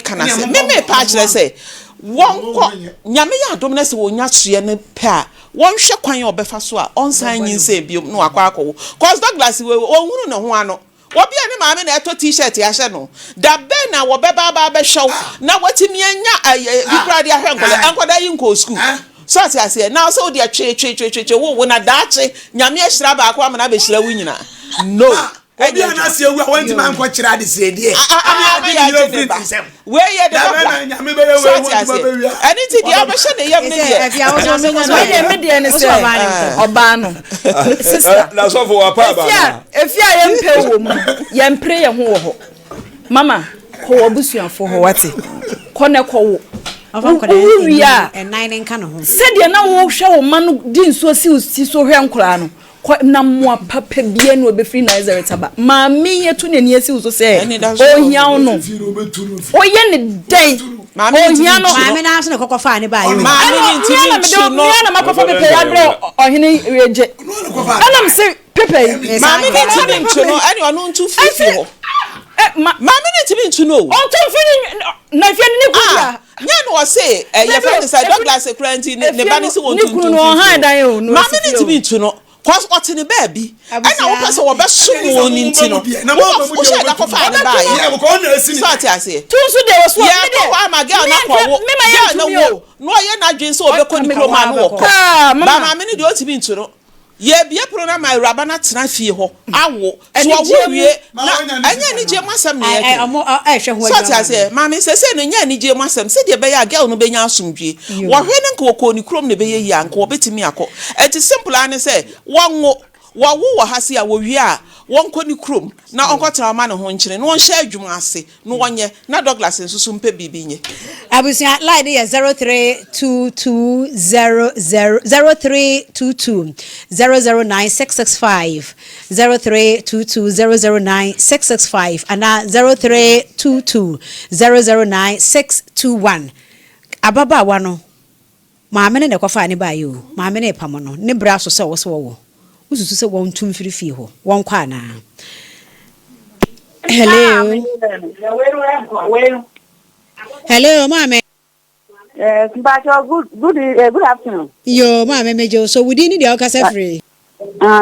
kana se me pa kire se won ko nyame ya adom na se wo nya hye ne pa won hwe kwan obefa so a onsan nyinse biom no akwa akwo cause Douglas we ohunu ne ho ano obi ani maame na eto t-shirt ya hye no da be na wo be ba be hyew na watimi anya bikrade ahwenkole ankoda yi nko school so ase na so de twe wo na daache nyame ahyira ba akwa amana be hyira wu nyina no obi ana se ewu awon ti man ko kira de se die we ye de ba nyame be ewu ani ti dia ba hye ne yam ne die afia wo so me de ne se oba no sister na so for apa ba efia ye mpe wo mu ye mpre ye ho wo ho mama ko obusuafo ho wate ko ne ko wo ya nine nka no ho said na wo hwe wo ma no di nso si so hwe nkora no na mo papa bia no obefri na Oyerepa ma me yetu ne ne si so se ohia no oye ne dai ohia no ma me na so ne kokofa ne ba yi ma me ntimi no na makofa pepe ya dro ohene reje anam se pepe ma me ntimi no ani ono ntu fifi ho ma me ntimi ntu no onto fini na fie ni kuya nya no say your friend say Douglas Ekranti ne ba ni se won ntu no han dan o ma me ntimi ntu no cause what in the baby and I was so besumo ni ntino wo sha da ko fa ne ba ye ko na esi ni start ase tu so dey was what me dey wa ma girl na kwa wo no ye na dwen so obekọ ni kro ma no wo ba ma me ni de o ti bi ntino ye bia program my rabana tena fie ho awo so wo wie na anya ni je masam na ye hwe ho so tia se ma me se no nya ni je masam se de be ya girl no be nya asomdwe wo hwe ne nko ko ni krom ne be ye ya nko obetimi akọ it is simple an say wonwo wo ha se a wo wie a wonko ni krom na onko tena ma ne ho nkyere no won hye adwuma ase no wonye na Douglas nsusu mpe bibi nye abusia line is 0322 00966500966 and 0322 ababa wano maame ne kwafa ne ba yo maame ne pamo no ne bra so se wo se wo ususu se won tum firi ho won kwa na hello hello mama good afternoon yo mama mejo so wudi ni dia okasa free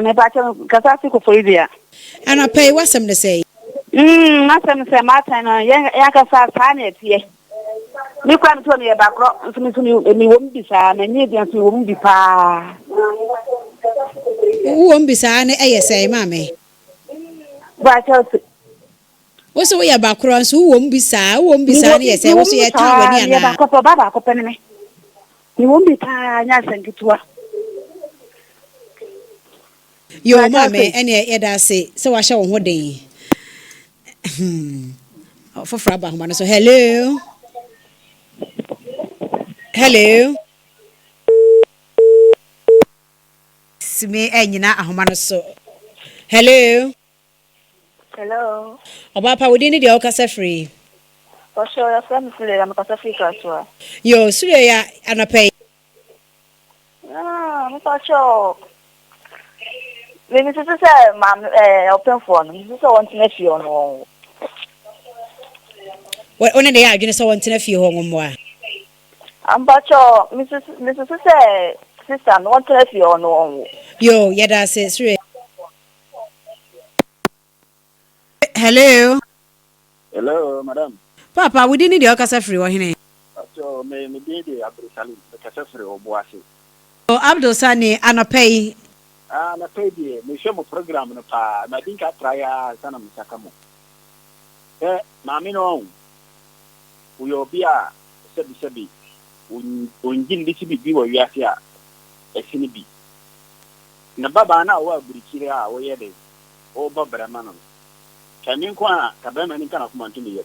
me bacho kasa si ko foidia ana pay wasam de say nasem se mata no ya kasa sane tie mi kwa mtu ni bakro nsumi mi wombisa na nyi dia nsumi wombipa wombisa ne ayesai mama bacho woso ya bakro nso wombisa ne yesai woso ya tawani ana ya bakro baba ko penene mi wombita nya sankitua yo mama ene yeda se wa hye wo ho den fofra ba ho so hello sime enyina ahoma no so hello oba pa wodi ni de okasa free osho ya sam sile ya makasa free kaswa yo sule ya anapay mtacho Let me say, ma'am, open phone. This is one thing if you know. What only they are, you know, one thing if you home more. But Mrs. Sister, one thing if you know. Yo, yeah, that's it. Hello, madam. Papa, we didn't need your casa free, Ohene. So, me be the Abdul Salim, the casa free or Boasi. Oh, Abdul Sani, Anapay. Na pedi me show mo program no pa na dinka try sana msakamo maami no uyo bia sebi onjin disi bi wo wiase a esini bi na baba na wo aburikire a wo yede o babra ma no kamin kwa ka ba mani kana kuma ntumi ye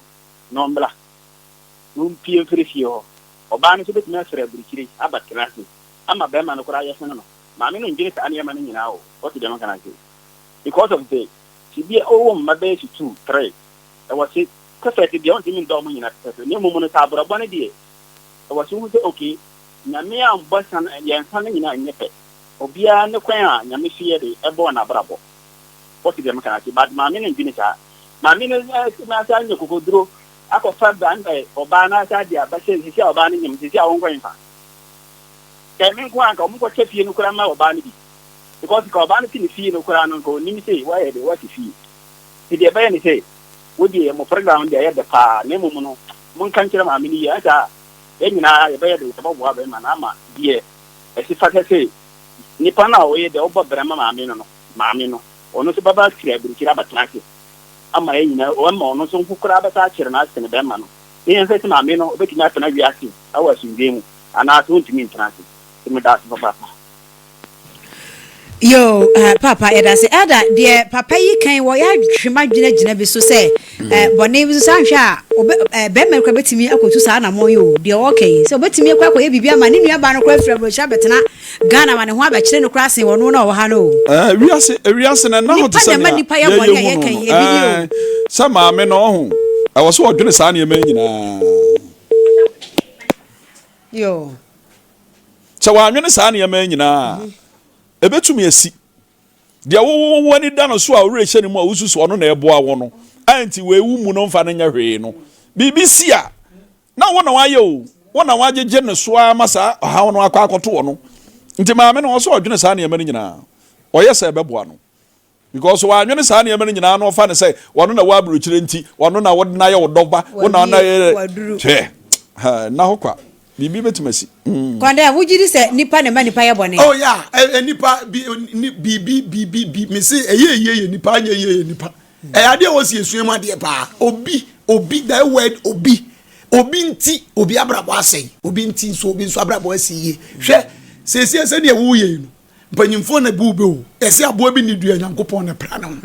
no mbla pie frifie ho oba no so betumi asere aburikire abatrasi ama ba ma no kora ye no Mammy no get any money now. What did can I do? Because of the she be my base 2, 3. I was it perfect beyond him dominant at the new moment of one idea. I was okay. Namia and Boston and Yan Sunny in a nipper. Or be a no quain, Yamisi, a born a bravo. What did can I do? But Mammy and Vinica. Mammy is my son, you could draw. I could find by Obana's idea, but says he's our banning him, he's our own grandpa. Kemi kwa ka mko chefi no kura ma obani bi because ka obani ti ni fi no kura no ko ni say why dey what fi ti dey bay ni say wo dey mo program dey ya da pa ne mo no mun kan kira ma mini ya ta nyina ya bay dey to bo ba ma na ma die e si fa say ni pa na wo ye dey obo bra ma mi no ono so baba kira bi kira batlaki ama ye nyina o ma ono so kura ba ta kira na se ne be ma no ni en say ma mi no obeti na tana wi ase awa sundemu ana so ntimi ntanase yo papa edase ada de papa yi kan wo ya hwema gina bi so se bone bi so sanhwe a be me kwa betimi akotu sa na mo yo de okay so betimi kwa ye bibia ma ne nua ba no kwa fra bro sha betena Ghana ma ne ho abakire no kra sen wono na wo ha no wiase na na hoto sa ni pa ya bone ye kan ye video sama me no ho I was so dwene sa na ye ma nyina yo cha wa nwene sa na ye ma nyina ebetumi asi dia wo wani da no so a wure hye ne mu a wususu ono na eboa wo no anti we wu mu no mfa na nya hwee no BBC a na wo na waye o wo na wajeje ne so a masa ha wo no akwakoto wo no nti maame no so odwene sa na ye ma nyina Oye say beboa no. Because wa anwene saa ne yemene nyina no fa ne say wono na wa abrochire nti wono na wode na ye wodoba wono na ye che na hokwa bibi betimasi kwande wujiri se nipa ne ma nipa ye bone oh yeah nipa bibi me say eye nipa anya eye nipa ade wo se esuem ade pa obi that word obi nti obi abrabo asai obi nti so obi so abrabo asiye hwe se ne wo ye no mpanyimfo na bube o ese aboa bi ni dua nyankopon ne pra no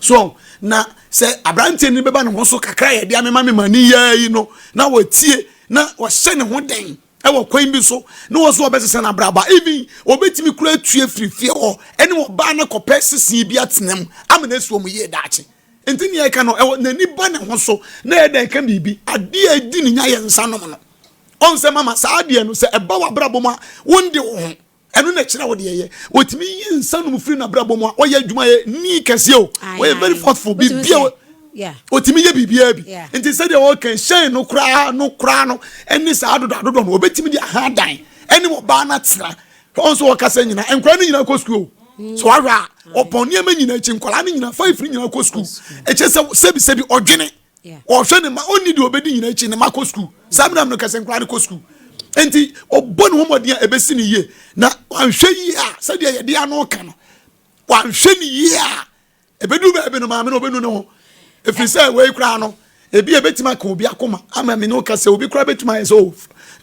so na se abrante ni beba ne ho so kakra ye dia mema ni yayi no na watie na wɔhyɛ ne ho den ɛwɔ kwan bi so na wɔ so ɔbɛsesa na braba even obetimi kura tue firifie hɔ ɛne wɔ ba na kɔpɛ sisi bi atenam amana suo mu yɛ daakye enti ne yɛka no ɛwɔ nani ba ne ho so na yɛ dan ka bibi ade adi ne nya yɛ nsa nom no ɔnsɛ mama saa ade no sɛ ɛba wɔ brabo mu a wonde wo ho ɛno na kyerɛ wo de yɛ otimi yi nsa nom firi na brabo mu a ɔyɛ adwuma yɛ ni kɛse o ɔyɛ very thoughtful bibia yeah otimi ye bibia bi enti se de wo kan hyɛn no kra no ɛni sa adodo no obetimi de ha dan ɛni wo ba na tira onso wo kasa nyina enkwa ni nyina ko school so ahwa opon ne ma nyina echi nkwala ni nyina five nyina ko school eche se bi odwene o hwe ne ma oni de obedi nyina echi ne ma ko school samnam no kasa nkwala ko school enti obon ho modia ebesi ni ye na anhwe yi a se de ye de ano ka no wanhwe ni yi a ebedu ba ebe no ma me no obenu ne ho if you say we kra no ebi ebetima ka obi akoma ama me no ka say obi kra betima so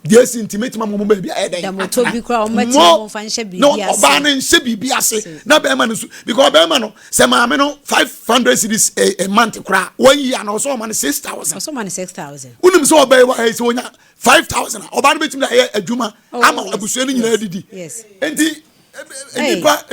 yes intimate ma mo ba bi ayeda da moto bi kra o mati mo fa nhye bibi ase no oba na nhye bibi ase na be ma no because be ma no say ma me no 500 cedis a month kra 1 year na so ma no 6000 so ma no 6000 unim so oba wa say onya 5000 oba no betima ya adwuma ama abusuo ni nyina didi yes enti nipa